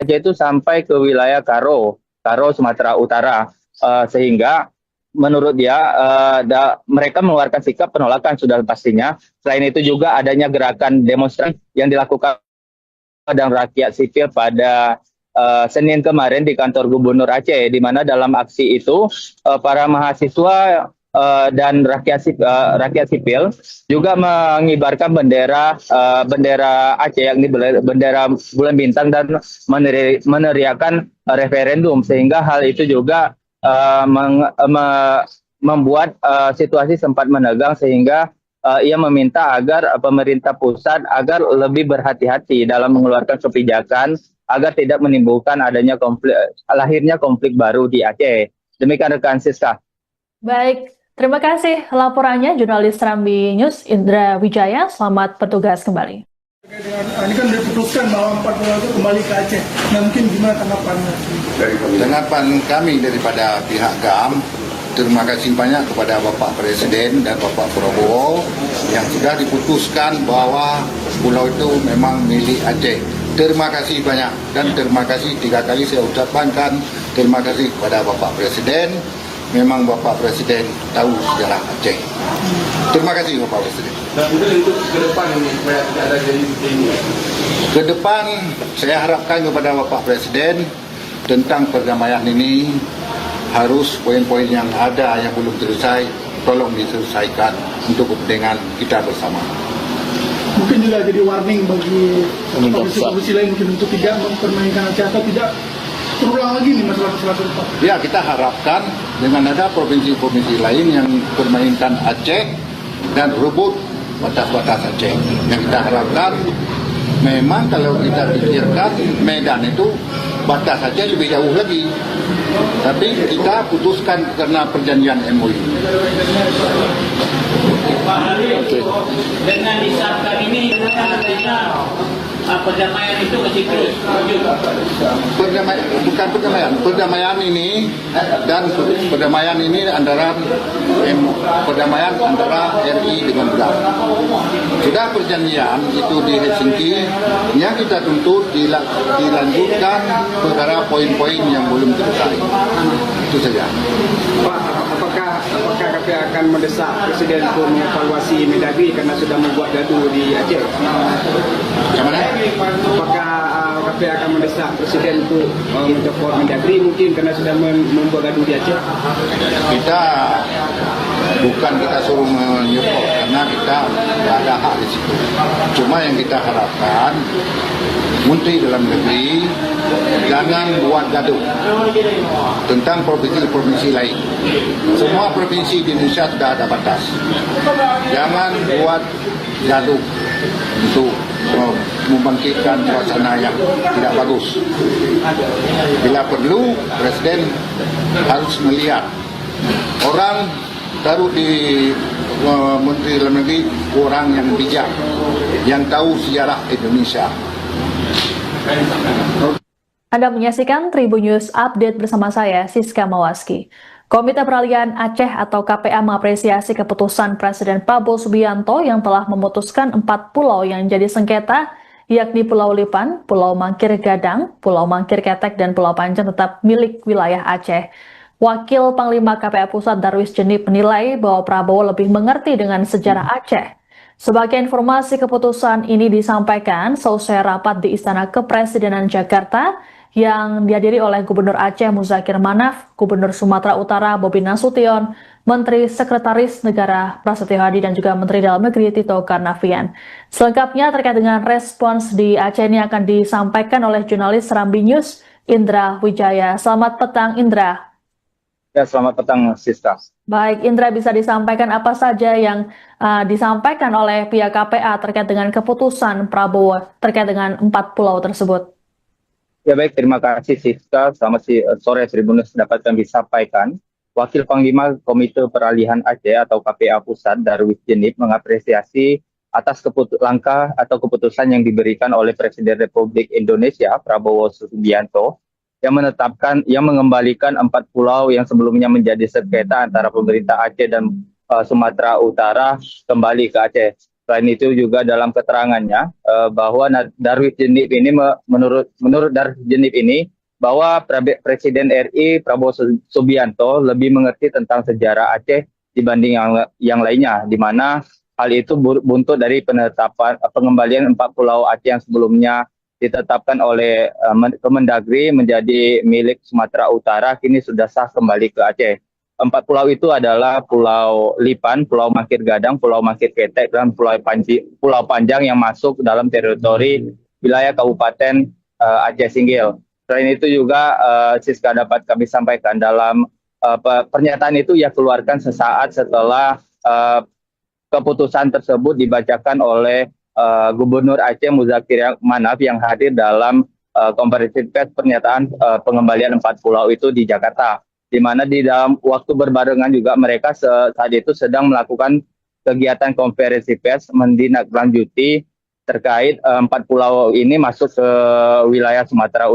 Aceh itu sampai ke wilayah Karo Sumatera Utara, sehingga menurut dia mereka mengeluarkan sikap penolakan sudah pastinya. Selain itu juga adanya gerakan demonstrasi yang dilakukan dan rakyat sipil pada Senin kemarin di kantor Gubernur Aceh, di mana dalam aksi itu para mahasiswa dan rakyat sipil juga mengibarkan bendera Aceh, yakni bendera bulan bintang, dan meneriakan referendum, sehingga hal itu juga membuat situasi sempat menegang, sehingga ia meminta agar pemerintah pusat agar lebih berhati-hati dalam mengeluarkan kebijakan agar tidak menimbulkan lahirnya konflik baru di Aceh. Demikian rekan Siska. Baik, terima kasih laporannya jurnalis Serambi News Indra Wijaya. Selamat bertugas kembali. Ini kan diputuskan bahwa 4 pulau itu kembali ke Aceh. Nah, mungkin gimana tanggapannya? Tanggapan kami daripada pihak GAM, terima kasih banyak kepada Bapak Presiden dan Bapak Prabowo yang sudah diputuskan bahwa pulau itu memang milik Aceh. Terima kasih banyak, dan terima kasih 3 kali saya ucapkan terima kasih kepada Bapak Presiden memang Bapak Presiden tahu sejarah Aceh. Terima kasih Bapak Presiden. Dan kemudian untuk ke depan ini supaya tidak ada jadi ini. Ke depan saya harapkan kepada Bapak Presiden tentang perdamaian ini harus poin-poin yang ada yang belum selesai tolong diselesaikan untuk kepentingan kita bersama. Mungkin juga jadi warning bagi provinsi-provinsi lain mungkin untuk tidak mempermainkan Aceh atau tidak terulang lagi nih masalah-masalah serupa. Ya, kita harapkan dengan ada provinsi-provinsi lain yang permainkan Aceh dan rebut batas-batas Aceh. Yang kita harapkan memang kalau kita pikirkan Medan itu batas Aceh lebih jauh lagi. Tapi kita putuskan karena perjanjian MOU. Pak Hari, dengan disahkan ini artinya perdamaian itu masih terus berlanjut. Bukan perdamaian ini dan perdamaian ini antara RI dengan BRAM. Sudah perjanjian itu di Helsinki, yang kita tuntut dilanjutkan perkara poin-poin yang belum selesai. Itu saja. Pak, apakah KPA akan mendesak Presiden untuk mengevaluasi Mendagri karena sudah membuat gaduh di Aceh? Yang mana? Apakah KPA akan mendesak Presiden untuk mencopot Mendagri mungkin karena sudah membuat gaduh di Aceh? Bukan kita suruh menyerpot karena kita tidak ada hak di situ. Cuma yang kita harapkan Menteri Dalam Negeri jangan buat gaduh tentang provinsi-provinsi lain. Semua provinsi di Indonesia sudah ada batas. Jangan buat gaduh untuk membangkitkan suasana yang tidak bagus. Bila perlu, Presiden harus melihat orang taruh di Menteri Dalam Negeri orang yang bijak, yang tahu sejarah Indonesia. Anda menyaksikan Tribun News Update bersama saya, Siska Mawaski. Komite Peralihan Aceh atau KPA mengapresiasi keputusan Presiden Prabowo Subianto yang telah memutuskan 4 pulau yang jadi sengketa, yakni Pulau Lipan, Pulau Mangkir Gadang, Pulau Mangkir Ketek, dan Pulau Panjang tetap milik wilayah Aceh. Wakil Panglima KPA Pusat Darwis Jenip menilai bahwa Prabowo lebih mengerti dengan sejarah Aceh. Sebagai informasi, keputusan ini disampaikan seusai rapat di Istana Kepresidenan Jakarta yang dihadiri oleh Gubernur Aceh Muzakir Manaf, Gubernur Sumatera Utara Bobi Nasution, Menteri Sekretaris Negara Prasetyo Hadi, dan juga Menteri Dalam Negeri Tito Karnavian. Selengkapnya terkait dengan respons di Aceh ini akan disampaikan oleh jurnalis Serambi News, Indra Wijaya. Selamat petang, Indra. Ya, selamat petang, Siska. Baik, Indra, bisa disampaikan apa saja yang disampaikan oleh pihak KPA terkait dengan keputusan Prabowo terkait dengan 4 pulau tersebut? Ya baik, terima kasih Siska. Selamat sore, Tribunnews dapat kami sampaikan. Wakil Panglima Komite Peralihan Aceh atau KPA Pusat Darwis Jenip mengapresiasi atas langkah atau keputusan yang diberikan oleh Presiden Republik Indonesia Prabowo Subianto yang mengembalikan 4 pulau yang sebelumnya menjadi sengketa antara pemerintah Aceh dan Sumatera Utara kembali ke Aceh. Selain itu juga dalam keterangannya bahwa Darwis Jenip ini menurut Darwis Jenip ini bahwa Presiden RI Prabowo Subianto lebih mengerti tentang sejarah Aceh dibanding yang lainnya, di mana hal itu buntut dari pengembalian 4 pulau Aceh yang sebelumnya ditetapkan oleh Kemendagri menjadi milik Sumatera Utara, kini sudah sah kembali ke Aceh. 4 pulau itu adalah Pulau Lipan, Pulau Mangkir Gadang, Pulau Mangkir Ketek, dan Pulau Panjang yang masuk dalam teritori wilayah Kabupaten Aceh Singgil. Selain itu juga Siska dapat kami sampaikan dalam pernyataan itu ia keluarkan sesaat setelah keputusan tersebut dibacakan oleh Gubernur Aceh Muzakir Manaf yang hadir dalam konferensi pers pernyataan pengembalian 4 pulau itu di Jakarta, di mana di dalam waktu berbarengan juga mereka saat itu sedang melakukan kegiatan konferensi pers menindaklanjuti terkait 4 pulau ini masuk ke wilayah Sumatera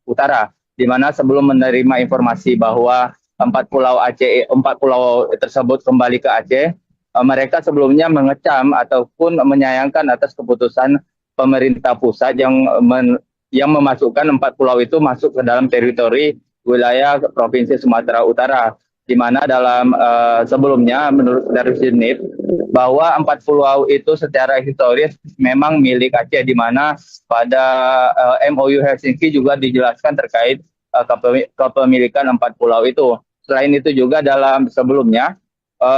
Utara, di mana sebelum menerima informasi bahwa 4 pulau tersebut kembali ke Aceh, mereka sebelumnya mengecam ataupun menyayangkan atas keputusan pemerintah pusat yang memasukkan 4 pulau itu masuk ke dalam teritori wilayah Provinsi Sumatera Utara, di mana dalam sebelumnya menurut dari Genip bahwa 4 pulau itu secara historis memang milik Aceh, di mana pada MOU Helsinki juga dijelaskan terkait kepemilikan 4 pulau itu. Selain itu juga dalam sebelumnya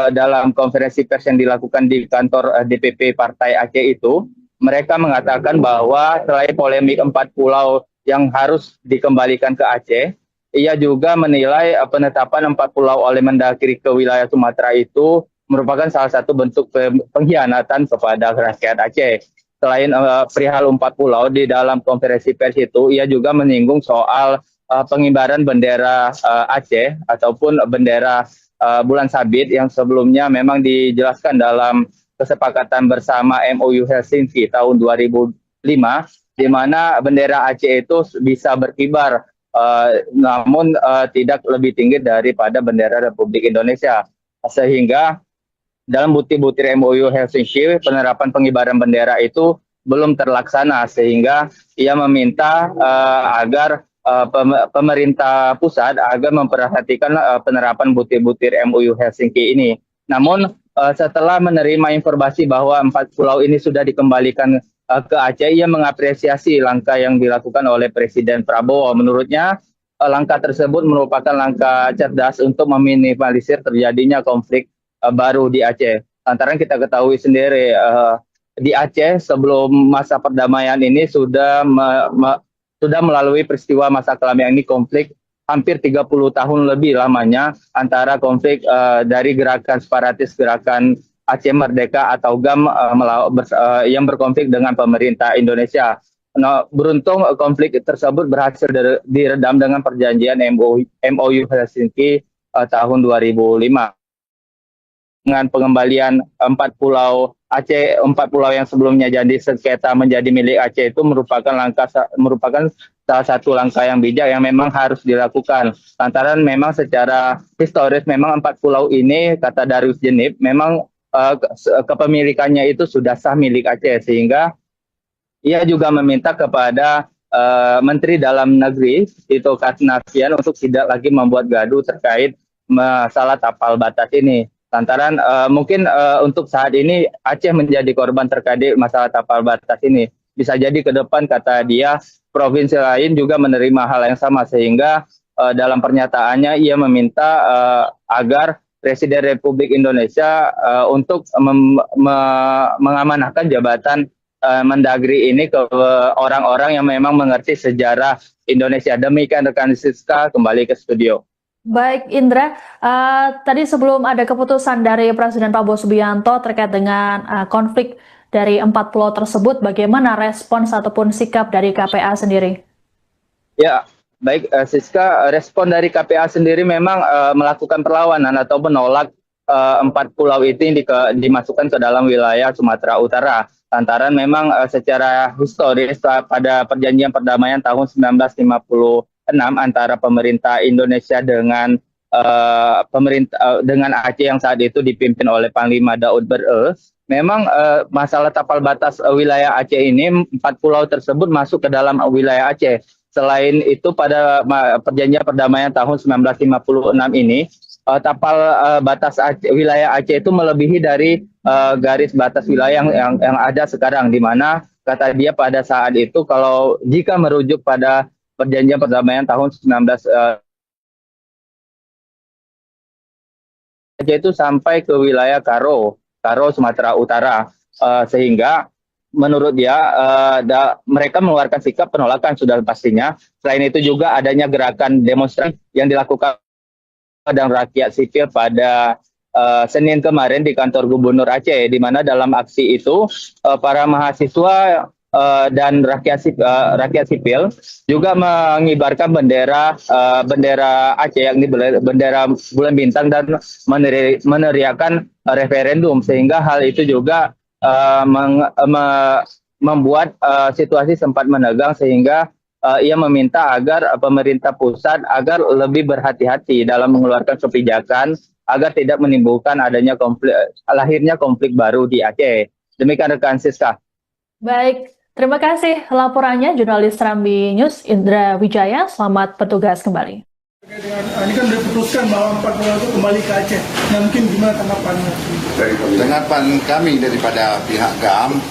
dalam konferensi pers yang dilakukan di kantor DPP Partai Aceh itu, mereka mengatakan bahwa selain polemik 4 pulau yang harus dikembalikan ke Aceh, ia juga menilai penetapan 4 pulau oleh Mendagri ke wilayah Sumatera itu merupakan salah satu bentuk pengkhianatan kepada rakyat Aceh. Selain perihal 4 pulau, di dalam konferensi pers itu, ia juga menyinggung soal pengibaran bendera Aceh ataupun bendera bulan sabit yang sebelumnya memang dijelaskan dalam kesepakatan bersama MOU Helsinki tahun 2005, di mana bendera Aceh itu bisa berkibar, namun tidak lebih tinggi daripada bendera Republik Indonesia. Sehingga dalam butir-butir MOU Helsinki, penerapan pengibaran bendera itu belum terlaksana, sehingga ia meminta agar pemerintah pusat agar memperhatikan penerapan butir-butir MOU Helsinki ini. Namun setelah menerima informasi bahwa 4 pulau ini sudah dikembalikan ke Aceh, ia mengapresiasi langkah yang dilakukan oleh Presiden Prabowo. Menurutnya langkah tersebut merupakan langkah cerdas untuk meminimalisir terjadinya konflik baru di Aceh. Lantaran kita ketahui sendiri di Aceh sebelum masa perdamaian ini sudah melalui peristiwa masa kelam, ini konflik hampir 30 tahun lebih lamanya antara konflik dari gerakan separatis, gerakan Aceh Merdeka atau GAM yang berkonflik dengan pemerintah Indonesia. Nah, beruntung konflik tersebut berhasil diredam dengan perjanjian MOU Helsinki tahun 2005. Dengan pengembalian 4 pulau Aceh, 4 pulau yang sebelumnya jadi sengketa menjadi milik Aceh itu merupakan salah satu langkah yang bijak yang memang harus dilakukan. Lantaran memang secara historis memang 4 pulau ini, kata Darius Genip, memang kepemilikannya itu sudah sah milik Aceh, sehingga ia juga meminta kepada Menteri Dalam Negeri Tito Karnavian untuk tidak lagi membuat gaduh terkait masalah tapal batas ini. Lantaran mungkin untuk saat ini Aceh menjadi korban terkait masalah tapal batas ini. Bisa jadi ke depan, kata dia, provinsi lain juga menerima hal yang sama, sehingga dalam pernyataannya ia meminta agar Presiden Republik Indonesia untuk mengamanahkan jabatan Mendagri ini ke orang-orang yang memang mengerti sejarah Indonesia. Demikian rekan Siska, kembali ke studio. Baik, Indra, tadi sebelum ada keputusan dari Presiden Prabowo Subianto terkait dengan konflik dari 4 pulau tersebut, bagaimana respons ataupun sikap dari KPA sendiri? Ya, baik Siska, respon dari KPA sendiri memang melakukan perlawanan atau menolak 4 pulau itu dimasukkan ke dalam wilayah Sumatera Utara. Lantaran memang secara historis pada perjanjian perdamaian tahun 1956 antara pemerintah Indonesia dengan dengan Aceh yang saat itu dipimpin oleh Panglima Daud Ber'e, memang masalah tapal batas wilayah Aceh ini, 4 pulau tersebut masuk ke dalam wilayah Aceh. Selain itu pada perjanjian perdamaian tahun 1956 ini, tapal batas wilayah Aceh itu melebihi dari garis batas wilayah yang ada sekarang, di mana kata dia pada saat itu kalau jika merujuk pada perjanjian perdamaian tahun 19 Aceh itu sampai ke wilayah Karo Sumatera Utara, sehingga menurut dia mereka mengeluarkan sikap penolakan sudah pastinya. Selain itu juga adanya gerakan demonstrasi yang dilakukan dan rakyat sipil pada Senin kemarin di kantor Gubernur Aceh, di mana dalam aksi itu para mahasiswa dan rakyat sipil juga mengibarkan bendera Aceh, yakni bendera bulan bintang, dan meneriakan referendum, sehingga hal itu juga membuat situasi sempat menegang, sehingga ia meminta agar pemerintah pusat agar lebih berhati-hati dalam mengeluarkan kebijakan agar tidak menimbulkan lahirnya konflik baru di Aceh. Demikian rekan Siska. Baik, terima kasih laporannya jurnalis Serambi News Indra Wijaya. Selamat bertugas kembali. Ini kan diputuskan bahwa 4 pulau itu kembali ke Aceh. Nah, mungkin gimana tanggapannya? Tanggapan kami daripada pihak GAM,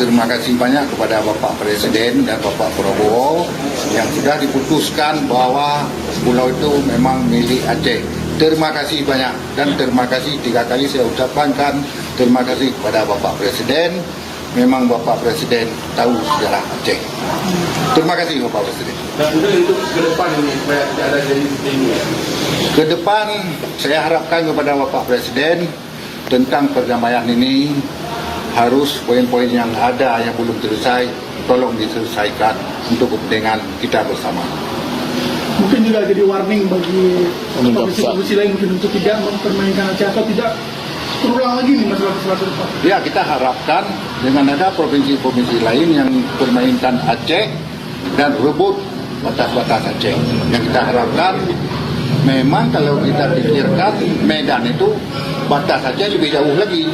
terima kasih banyak kepada Bapak Presiden dan Bapak Prabowo yang sudah diputuskan bahwa pulau itu memang milik Aceh. Terima kasih banyak dan terima kasih 3 kali saya ucapkan terima kasih kepada Bapak Presiden. Memang Bapak Presiden tahu sejarah Aceh. Terima kasih Bapak Presiden. Dan untuk ke depan ini supaya tidak ada jadi ini. Ke depan saya harapkan kepada Bapak Presiden tentang perdamaian ini harus poin-poin yang ada yang belum selesai tolong diselesaikan untuk kepentingan kita bersama. Mungkin juga jadi warning bagi provinsi-provinsi lain mungkin untuk tidak mempermainkan Aceh atau tidak terulang lagi nih masalah-masalah serupa. Ya, kita harapkan dengan ada provinsi-provinsi lain yang permainkan Aceh dan rebut batas-batas Aceh. Yang kita harapkan memang kalau kita pikirkan Medan itu batas Aceh lebih jauh lagi.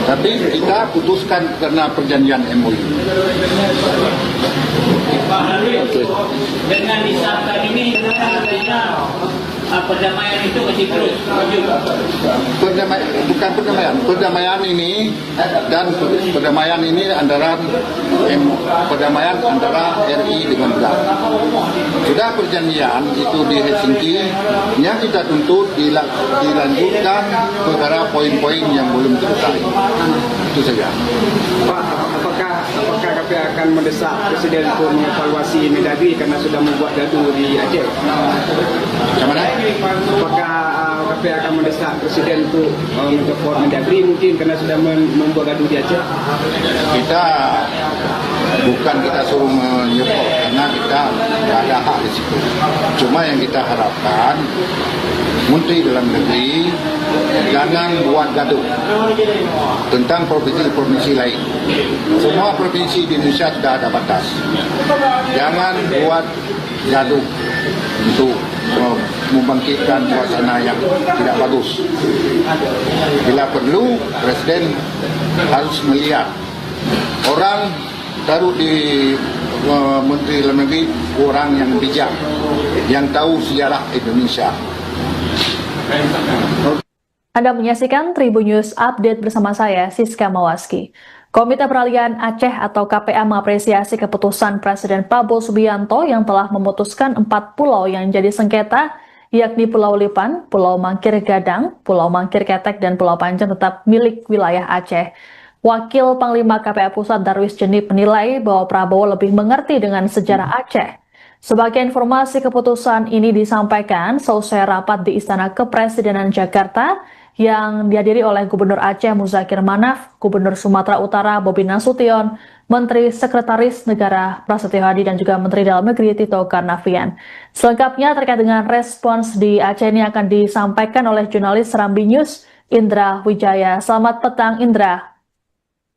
Tapi kita putuskan karena perjanjian MOU. Pak Harif, dengan disahkan ini artinya perdamaian itu masih terus maju. Bukan perdamaian ini dan perdamaian ini antara RI dengan GAM. Sudah perjanjian itu di Helsinki yang kita tuntut dilanjutkan perkara poin-poin yang belum selesai. Itu saja. Pak, apakah KPA akan mendesak Presiden untuk mengevaluasi Mendagri karena sudah membuat gaduh di Aceh? Bagaimana? Apakah KPA akan mendesak Presiden untuk mengevaluasi Mendagri mungkin karena sudah membuat gaduh di Aceh? Bukan kita suruh menyokong karena kita tidak ada hak di situ. Cuma yang kita harapkan Menteri Dalam Negeri jangan buat gaduh tentang provinsi-provinsi lain. Semua provinsi di Indonesia sudah ada batas. Jangan buat gaduh untuk membangkitkan suasana yang tidak bagus. Bila perlu, Presiden harus melihat orang taruh di Menteri Dalam Negeri orang yang bijak, yang tahu sejarah Indonesia. Anda menyaksikan Tribun News Update bersama saya, Siska Mawaski. Komite Peralihan Aceh atau KPA mengapresiasi keputusan Presiden Prabowo Subianto yang telah memutuskan 4 pulau yang jadi sengketa, yakni Pulau Lipan, Pulau Mangkir Gadang, Pulau Mangkir Ketek, dan Pulau Panjang tetap milik wilayah Aceh. Wakil Panglima KPA Pusat Darwis Jenip menilai bahwa Prabowo lebih mengerti dengan sejarah Aceh. Sebagai informasi, keputusan ini disampaikan selesai rapat di Istana Kepresidenan Jakarta yang dihadiri oleh Gubernur Aceh Muzakir Manaf, Gubernur Sumatera Utara Bobi Nasution, Menteri Sekretaris Negara Prasetyo Hadi, dan juga Menteri Dalam Negeri Tito Karnavian. Selengkapnya terkait dengan respons di Aceh ini akan disampaikan oleh jurnalis Serambi News, Indra Wijaya. Selamat petang, Indra.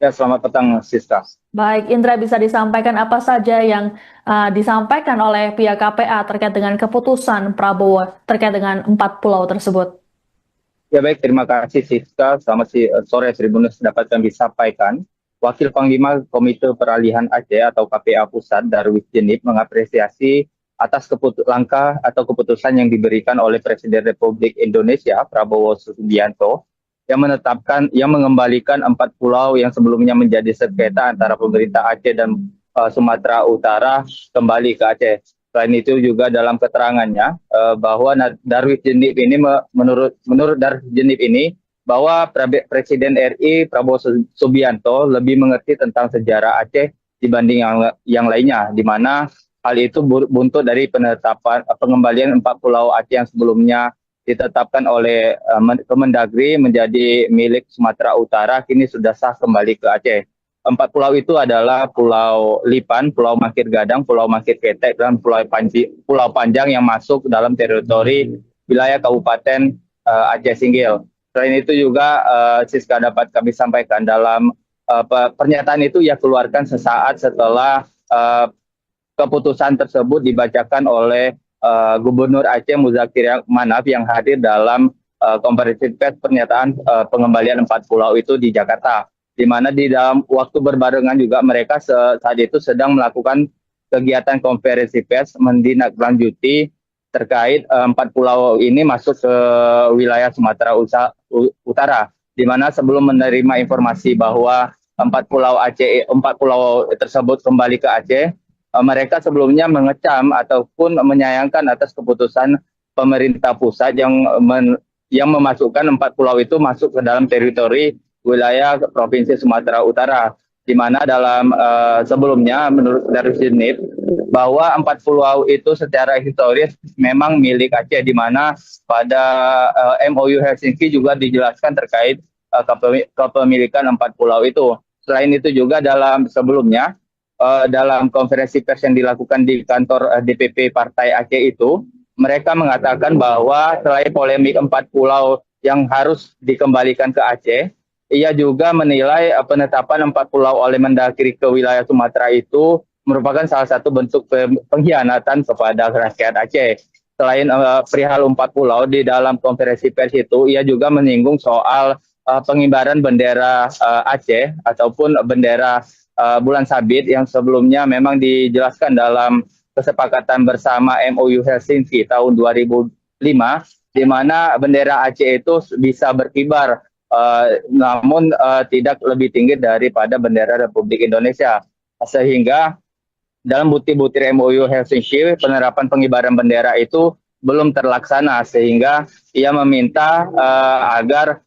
Ya, selamat petang, Siska. Baik, Indra, bisa disampaikan apa saja yang disampaikan oleh pihak KPA terkait dengan keputusan Prabowo terkait dengan 4 pulau tersebut? Ya baik, terima kasih Siska. Selamat sore, Tribunnews dapat kami sampaikan. Wakil Panglima Komite Peralihan Aceh atau KPA Pusat Darwis Jenip mengapresiasi atas langkah atau keputusan yang diberikan oleh Presiden Republik Indonesia Prabowo Subianto yang mengembalikan 4 pulau yang sebelumnya menjadi sengketa antara pemerintah Aceh dan Sumatera Utara kembali ke Aceh. Selain itu juga dalam keterangannya bahwa Darwis Jenip ini menurut Darwis Jenip ini bahwa Presiden RI Prabowo Subianto lebih mengerti tentang sejarah Aceh dibanding yang lainnya, di mana hal itu buntut dari pengembalian 4 pulau Aceh yang sebelumnya ditetapkan oleh Kemendagri menjadi milik Sumatera Utara, kini sudah sah kembali ke Aceh. 4 pulau itu adalah Pulau Lipan, Pulau Mangkir Gadang, Pulau Mangkir Ketek, dan Pulau Panjang yang masuk dalam teritori wilayah Kabupaten Aceh Singgil. Selain itu juga Siska dapat kami sampaikan dalam pernyataan itu ia keluarkan sesaat setelah keputusan tersebut dibacakan oleh Gubernur Aceh Muzakir Manaf yang hadir dalam konferensi pers pernyataan pengembalian 4 pulau itu di Jakarta, di mana di dalam waktu berbarengan juga mereka saat itu sedang melakukan kegiatan konferensi pers menindaklanjuti terkait 4 pulau ini masuk ke wilayah Sumatera Utara, di mana sebelum menerima informasi bahwa 4 pulau tersebut kembali ke Aceh, mereka sebelumnya mengecam ataupun menyayangkan atas keputusan pemerintah pusat yang memasukkan 4 pulau itu masuk ke dalam teritori wilayah Provinsi Sumatera Utara, di mana dalam sebelumnya menurut Darus Jenib bahwa 4 pulau itu secara historis memang milik Aceh, di mana pada MOU Helsinki juga dijelaskan terkait kepemilikan 4 pulau itu. Selain itu juga dalam sebelumnya dalam konferensi pers yang dilakukan di kantor DPP Partai Aceh itu, mereka mengatakan bahwa selain polemik 4 pulau yang harus dikembalikan ke Aceh, ia juga menilai penetapan 4 pulau oleh Mendagri ke wilayah Sumatera itu merupakan salah satu bentuk pengkhianatan kepada rakyat Aceh. Selain perihal 4 pulau, di dalam konferensi pers itu, ia juga menyinggung soal pengibaran bendera Aceh ataupun bendera bulan sabit yang sebelumnya memang dijelaskan dalam kesepakatan bersama MOU Helsinki tahun 2005, di mana bendera Aceh itu bisa berkibar, namun tidak lebih tinggi daripada bendera Republik Indonesia. Sehingga dalam butir-butir MOU Helsinki, penerapan pengibaran bendera itu belum terlaksana, sehingga ia meminta agar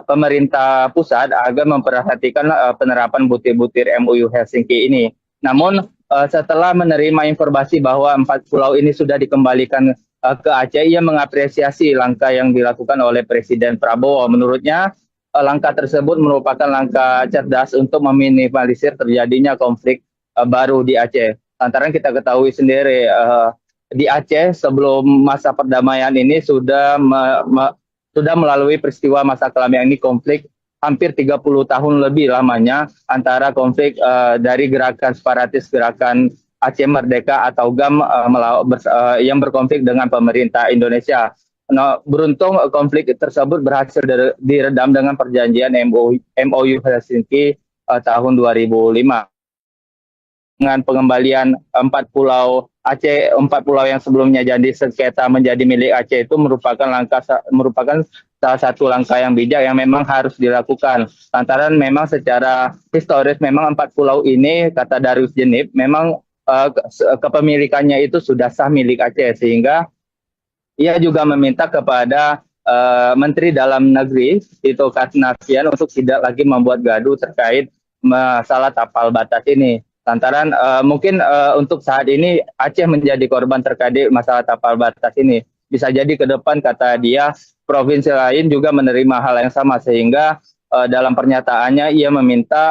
pemerintah pusat agar memperhatikan penerapan butir-butir MOU Helsinki ini. Namun setelah menerima informasi bahwa 4 pulau ini sudah dikembalikan ke Aceh, ia mengapresiasi langkah yang dilakukan oleh Presiden Prabowo. Menurutnya langkah tersebut merupakan langkah cerdas untuk meminimalisir terjadinya konflik baru di Aceh. Lantaran kita ketahui sendiri di Aceh sebelum masa perdamaian ini sudah melalui peristiwa masa kelam, ini konflik hampir 30 tahun lebih lamanya antara konflik dari gerakan separatis, gerakan Aceh Merdeka atau GAM yang berkonflik dengan pemerintah Indonesia. Nah, beruntung konflik tersebut berhasil diredam dengan perjanjian MOU Helsinki tahun 2005. Dengan pengembalian 4 pulau Aceh, 4 pulau yang sebelumnya jadi sengketa menjadi milik Aceh itu merupakan salah satu langkah yang bijak yang memang harus dilakukan. Lantaran memang secara historis memang 4 pulau ini, kata Darus Jenib, memang kepemilikannya itu sudah sah milik Aceh, sehingga ia juga meminta kepada Menteri Dalam Negeri Tito Karnavian untuk tidak lagi membuat gaduh terkait masalah tapal batas ini. Lantaran mungkin untuk saat ini Aceh menjadi korban terkait masalah tapal batas ini. Bisa jadi ke depan, kata dia, provinsi lain juga menerima hal yang sama, sehingga dalam pernyataannya ia meminta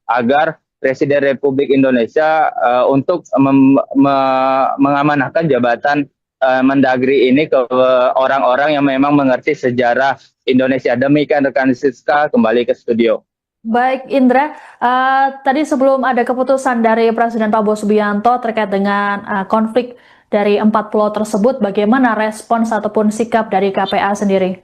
agar Presiden Republik Indonesia untuk mengamanahkan jabatan Mendagri ini ke orang-orang yang memang mengerti sejarah Indonesia. Demikian rekan Siska, kembali ke studio. Baik Indra, tadi sebelum ada keputusan dari Presiden Prabowo Subianto terkait dengan konflik dari 4 pulau tersebut, bagaimana respons ataupun sikap dari KPA sendiri?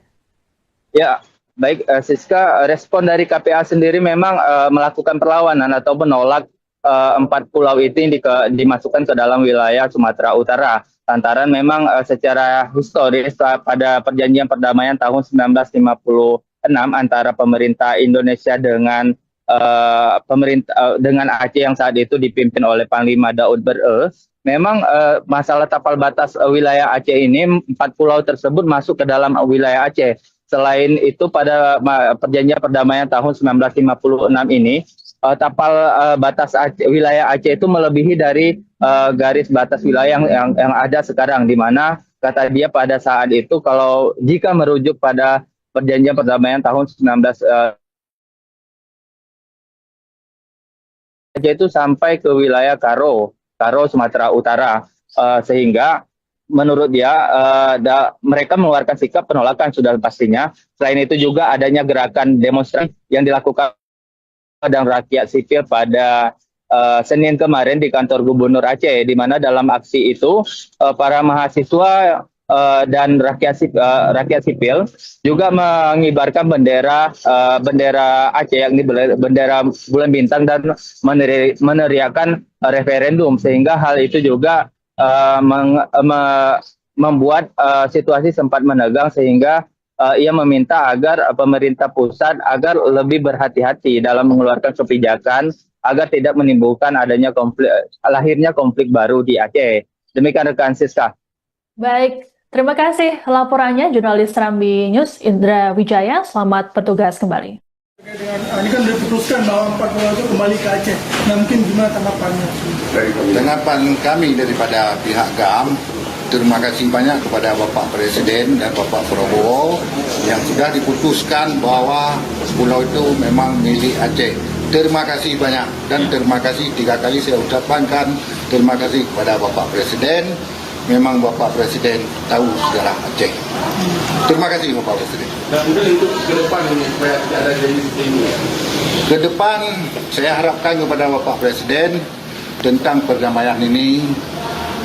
Ya, baik Siska, respon dari KPA sendiri memang melakukan perlawanan atau menolak 4 pulau itu dimasukkan ke dalam wilayah Sumatera Utara. Lantaran memang secara historis pada perjanjian perdamaian tahun 1956 antara pemerintah Indonesia dengan dengan Aceh yang saat itu dipimpin oleh Panglima Daud Ber'e, memang masalah tapal batas wilayah Aceh ini, 4 pulau tersebut masuk ke dalam wilayah Aceh. Selain itu pada perjanjian perdamaian tahun 1956 ini, tapal batas wilayah Aceh itu melebihi dari garis batas wilayah yang ada sekarang, di mana kata dia pada saat itu kalau jika merujuk pada perjanjian perdamaian tahun 19 Aceh itu sampai ke wilayah Karo Sumatera Utara, sehingga menurut dia mereka mengeluarkan sikap penolakan sudah pastinya. Selain itu juga adanya gerakan demonstrasi yang dilakukan dan rakyat sipil pada Senin kemarin di kantor Gubernur Aceh, di mana dalam aksi itu para mahasiswa dan rakyat sipil juga mengibarkan bendera Aceh, yakni bendera bulan bintang, dan meneriakan referendum, sehingga hal itu juga membuat situasi sempat menegang sehingga ia meminta agar pemerintah pusat agar lebih berhati-hati dalam mengeluarkan kebijakan agar tidak menimbulkan lahirnya konflik baru di Aceh. Demikian rekan Siska. Baik, terima kasih laporannya jurnalis Serambi News Indra Wijaya. Selamat bertugas kembali. Dengan, ini kan diputuskan bahwa 4 pulau itu kembali ke Aceh. Nah, mungkin gimana tanggapannya? Tanggapan kami daripada pihak GAM, terima kasih banyak kepada Bapak Presiden dan Bapak Prabowo yang sudah diputuskan bahwa pulau itu memang milik Aceh. Terima kasih banyak dan terima kasih 3 kali saya ucapkan terima kasih kepada Bapak Presiden. Memang Bapak Presiden tahu sejarah Aceh. Terima kasih Bapak Presiden. Dan kemudian untuk ke depan ini supaya tidak ada jadi seperti ini. Ke depan saya harapkan kepada Bapak Presiden tentang perdamaian ini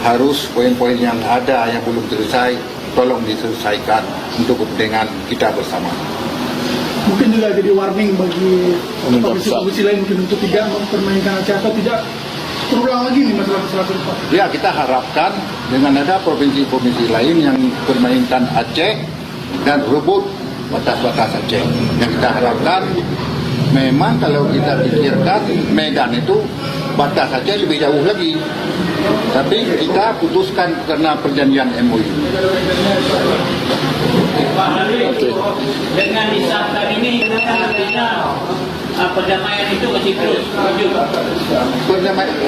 harus poin-poin yang ada yang belum selesai tolong diselesaikan untuk kepentingan kita bersama. Mungkin juga jadi warning bagi provinsi-provinsi lain mungkin untuk tidak mempermainkan Aceh atau tidak terulang lagi nih masalah-masalah serupa. Ya, kita harapkan dengan ada provinsi-provinsi lain yang permainkan Aceh dan rebut batas-batas Aceh. Yang kita harapkan memang kalau kita pikirkan Medan itu batas Aceh lebih jauh lagi. Tapi kita putuskan karena perjanjian MOU. Pak Halil, dengan disahkan ini artinya perdamaian itu masih terus maju.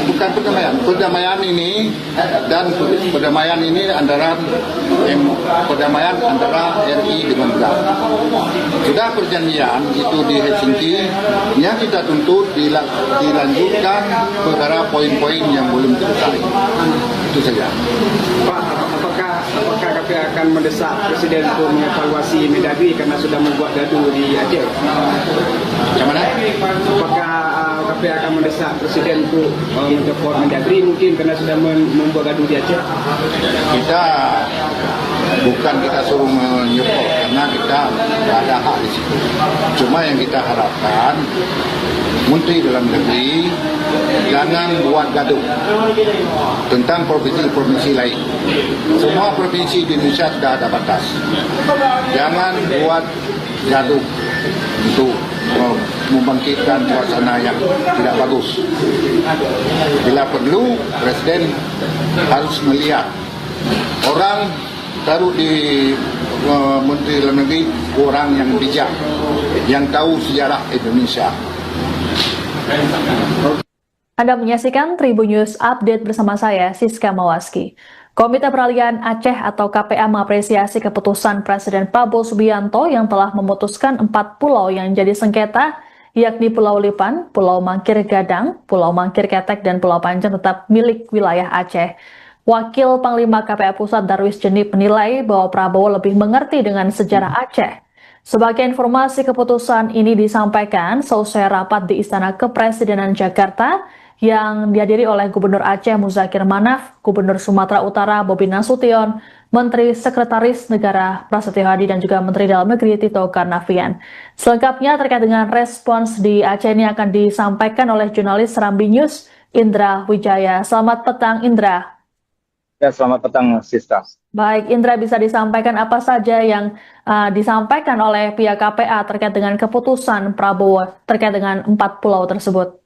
Bukan perdamaian ini dan perdamaian ini antara RI dengan GAM. Sudah perjanjian itu di Helsinki, yang kita tuntut dilanjutkan perkara poin-poin yang belum selesai. Itu saja. Pak, apakah KPA akan mendesak Presiden untuk mengevaluasi Mendagri karena sudah membuat gaduh di Aceh? Yang mana? Apakah KPA akan mendesak Presiden untuk mengevaluasi Mendagri mungkin karena sudah membuat gaduh di Aceh? Kita suruh menyupport karena kita tidak ada hak di situ. Cuma yang kita harapkan Menteri Dalam Negeri jangan buat gaduh tentang provinsi-provinsi lain. Semua provinsi di Indonesia sudah ada batas. Jangan buat gaduh untuk membangkitkan suasana yang tidak bagus. Bila perlu, Presiden harus melihat orang taruh di Menteri Dalam Negeri orang yang bijak, yang tahu sejarah Indonesia. Anda menyaksikan Tribun News Update bersama saya, Siska Mawaski. Komite Peralihan Aceh atau KPA mengapresiasi keputusan Presiden Prabowo Subianto yang telah memutuskan 4 pulau yang jadi sengketa, yakni Pulau Lipan, Pulau Mangkir Gadang, Pulau Mangkir Ketek, dan Pulau Panjang tetap milik wilayah Aceh. Wakil Panglima KPA Pusat Darwis Jenip menilai bahwa Prabowo lebih mengerti dengan sejarah Aceh. Sebagai informasi, keputusan ini disampaikan seusai rapat di Istana Kepresidenan Jakarta yang dihadiri oleh Gubernur Aceh Muzakir Manaf, Gubernur Sumatera Utara Bobi Nasution, Menteri Sekretaris Negara Prasetyo Hadi, dan juga Menteri Dalam Negeri Tito Karnavian. Selengkapnya terkait dengan respons di Aceh ini akan disampaikan oleh jurnalis Serambi News Indra Wijaya. Selamat petang Indra. Ya, selamat petang Siska. Baik, Indra, bisa disampaikan apa saja yang disampaikan oleh pihak KPA terkait dengan keputusan Prabowo terkait dengan 4 pulau tersebut?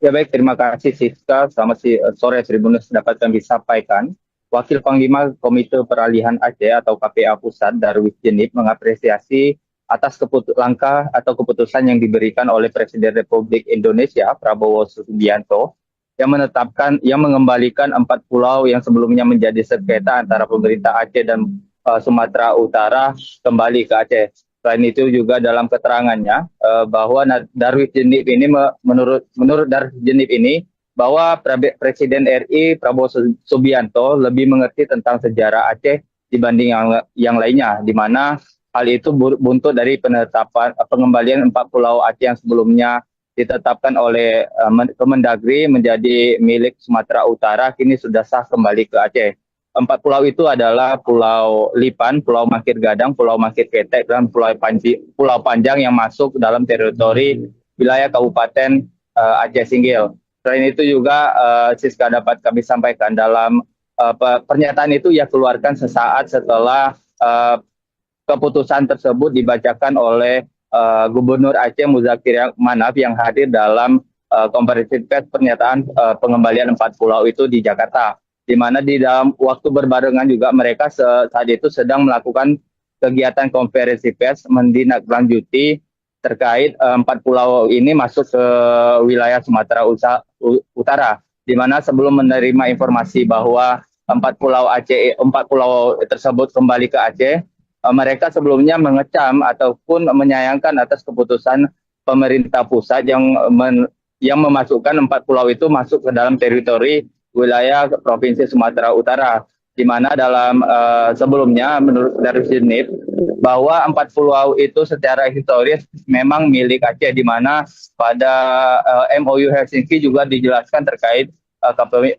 Ya baik, terima kasih Siska. Selamat sore Tribunus dapat kami sampaikan. Wakil Panglima Komite Peralihan Aceh atau KPA Pusat Darwis Jenip mengapresiasi atas langkah atau keputusan yang diberikan oleh Presiden Republik Indonesia Prabowo Subianto yang mengembalikan 4 pulau yang sebelumnya menjadi sengketa antara pemerintah Aceh dan Sumatera Utara kembali ke Aceh. Selain itu juga dalam keterangannya bahwa Darwis Jenip ini menurut Darwis Jenip ini bahwa Presiden RI Prabowo Subianto lebih mengerti tentang sejarah Aceh dibanding yang lainnya, di mana hal itu buntut dari pengembalian 4 pulau Aceh yang sebelumnya ditetapkan oleh Kemendagri menjadi milik Sumatera Utara, kini sudah sah kembali ke Aceh. 4 pulau itu adalah Pulau Lipan, Pulau Mangkir Gadang, Pulau Mangkir Ketek, dan Pulau Panjang yang masuk dalam teritori wilayah Kabupaten Aceh Singgil. Selain itu juga Siska dapat kami sampaikan dalam pernyataan itu ia keluarkan sesaat setelah keputusan tersebut dibacakan oleh Gubernur Aceh Muzakir Manaf yang hadir dalam konferensi pers pernyataan pengembalian 4 pulau itu di Jakarta, di mana di dalam waktu berbarengan juga mereka saat itu sedang melakukan kegiatan konferensi pers menindaklanjuti terkait 4 pulau ini masuk ke wilayah Sumatera Utara, di mana sebelum menerima informasi bahwa 4 pulau tersebut kembali ke Aceh, mereka sebelumnya mengecam ataupun menyayangkan atas keputusan pemerintah pusat yang memasukkan 4 pulau itu masuk ke dalam teritori wilayah Provinsi Sumatera Utara, di mana dalam sebelumnya menurut dari Sidnip bahwa 4 pulau itu secara historis memang milik Aceh, di mana pada MOU Helsinki juga dijelaskan terkait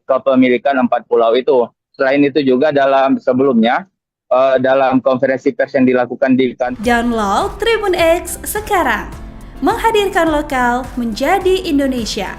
kepemilikan 4 pulau itu. Selain itu juga sebelumnya dalam konferensi pers yang dilakukan di kantor. Download Tribun X sekarang, menghadirkan lokal menjadi Indonesia.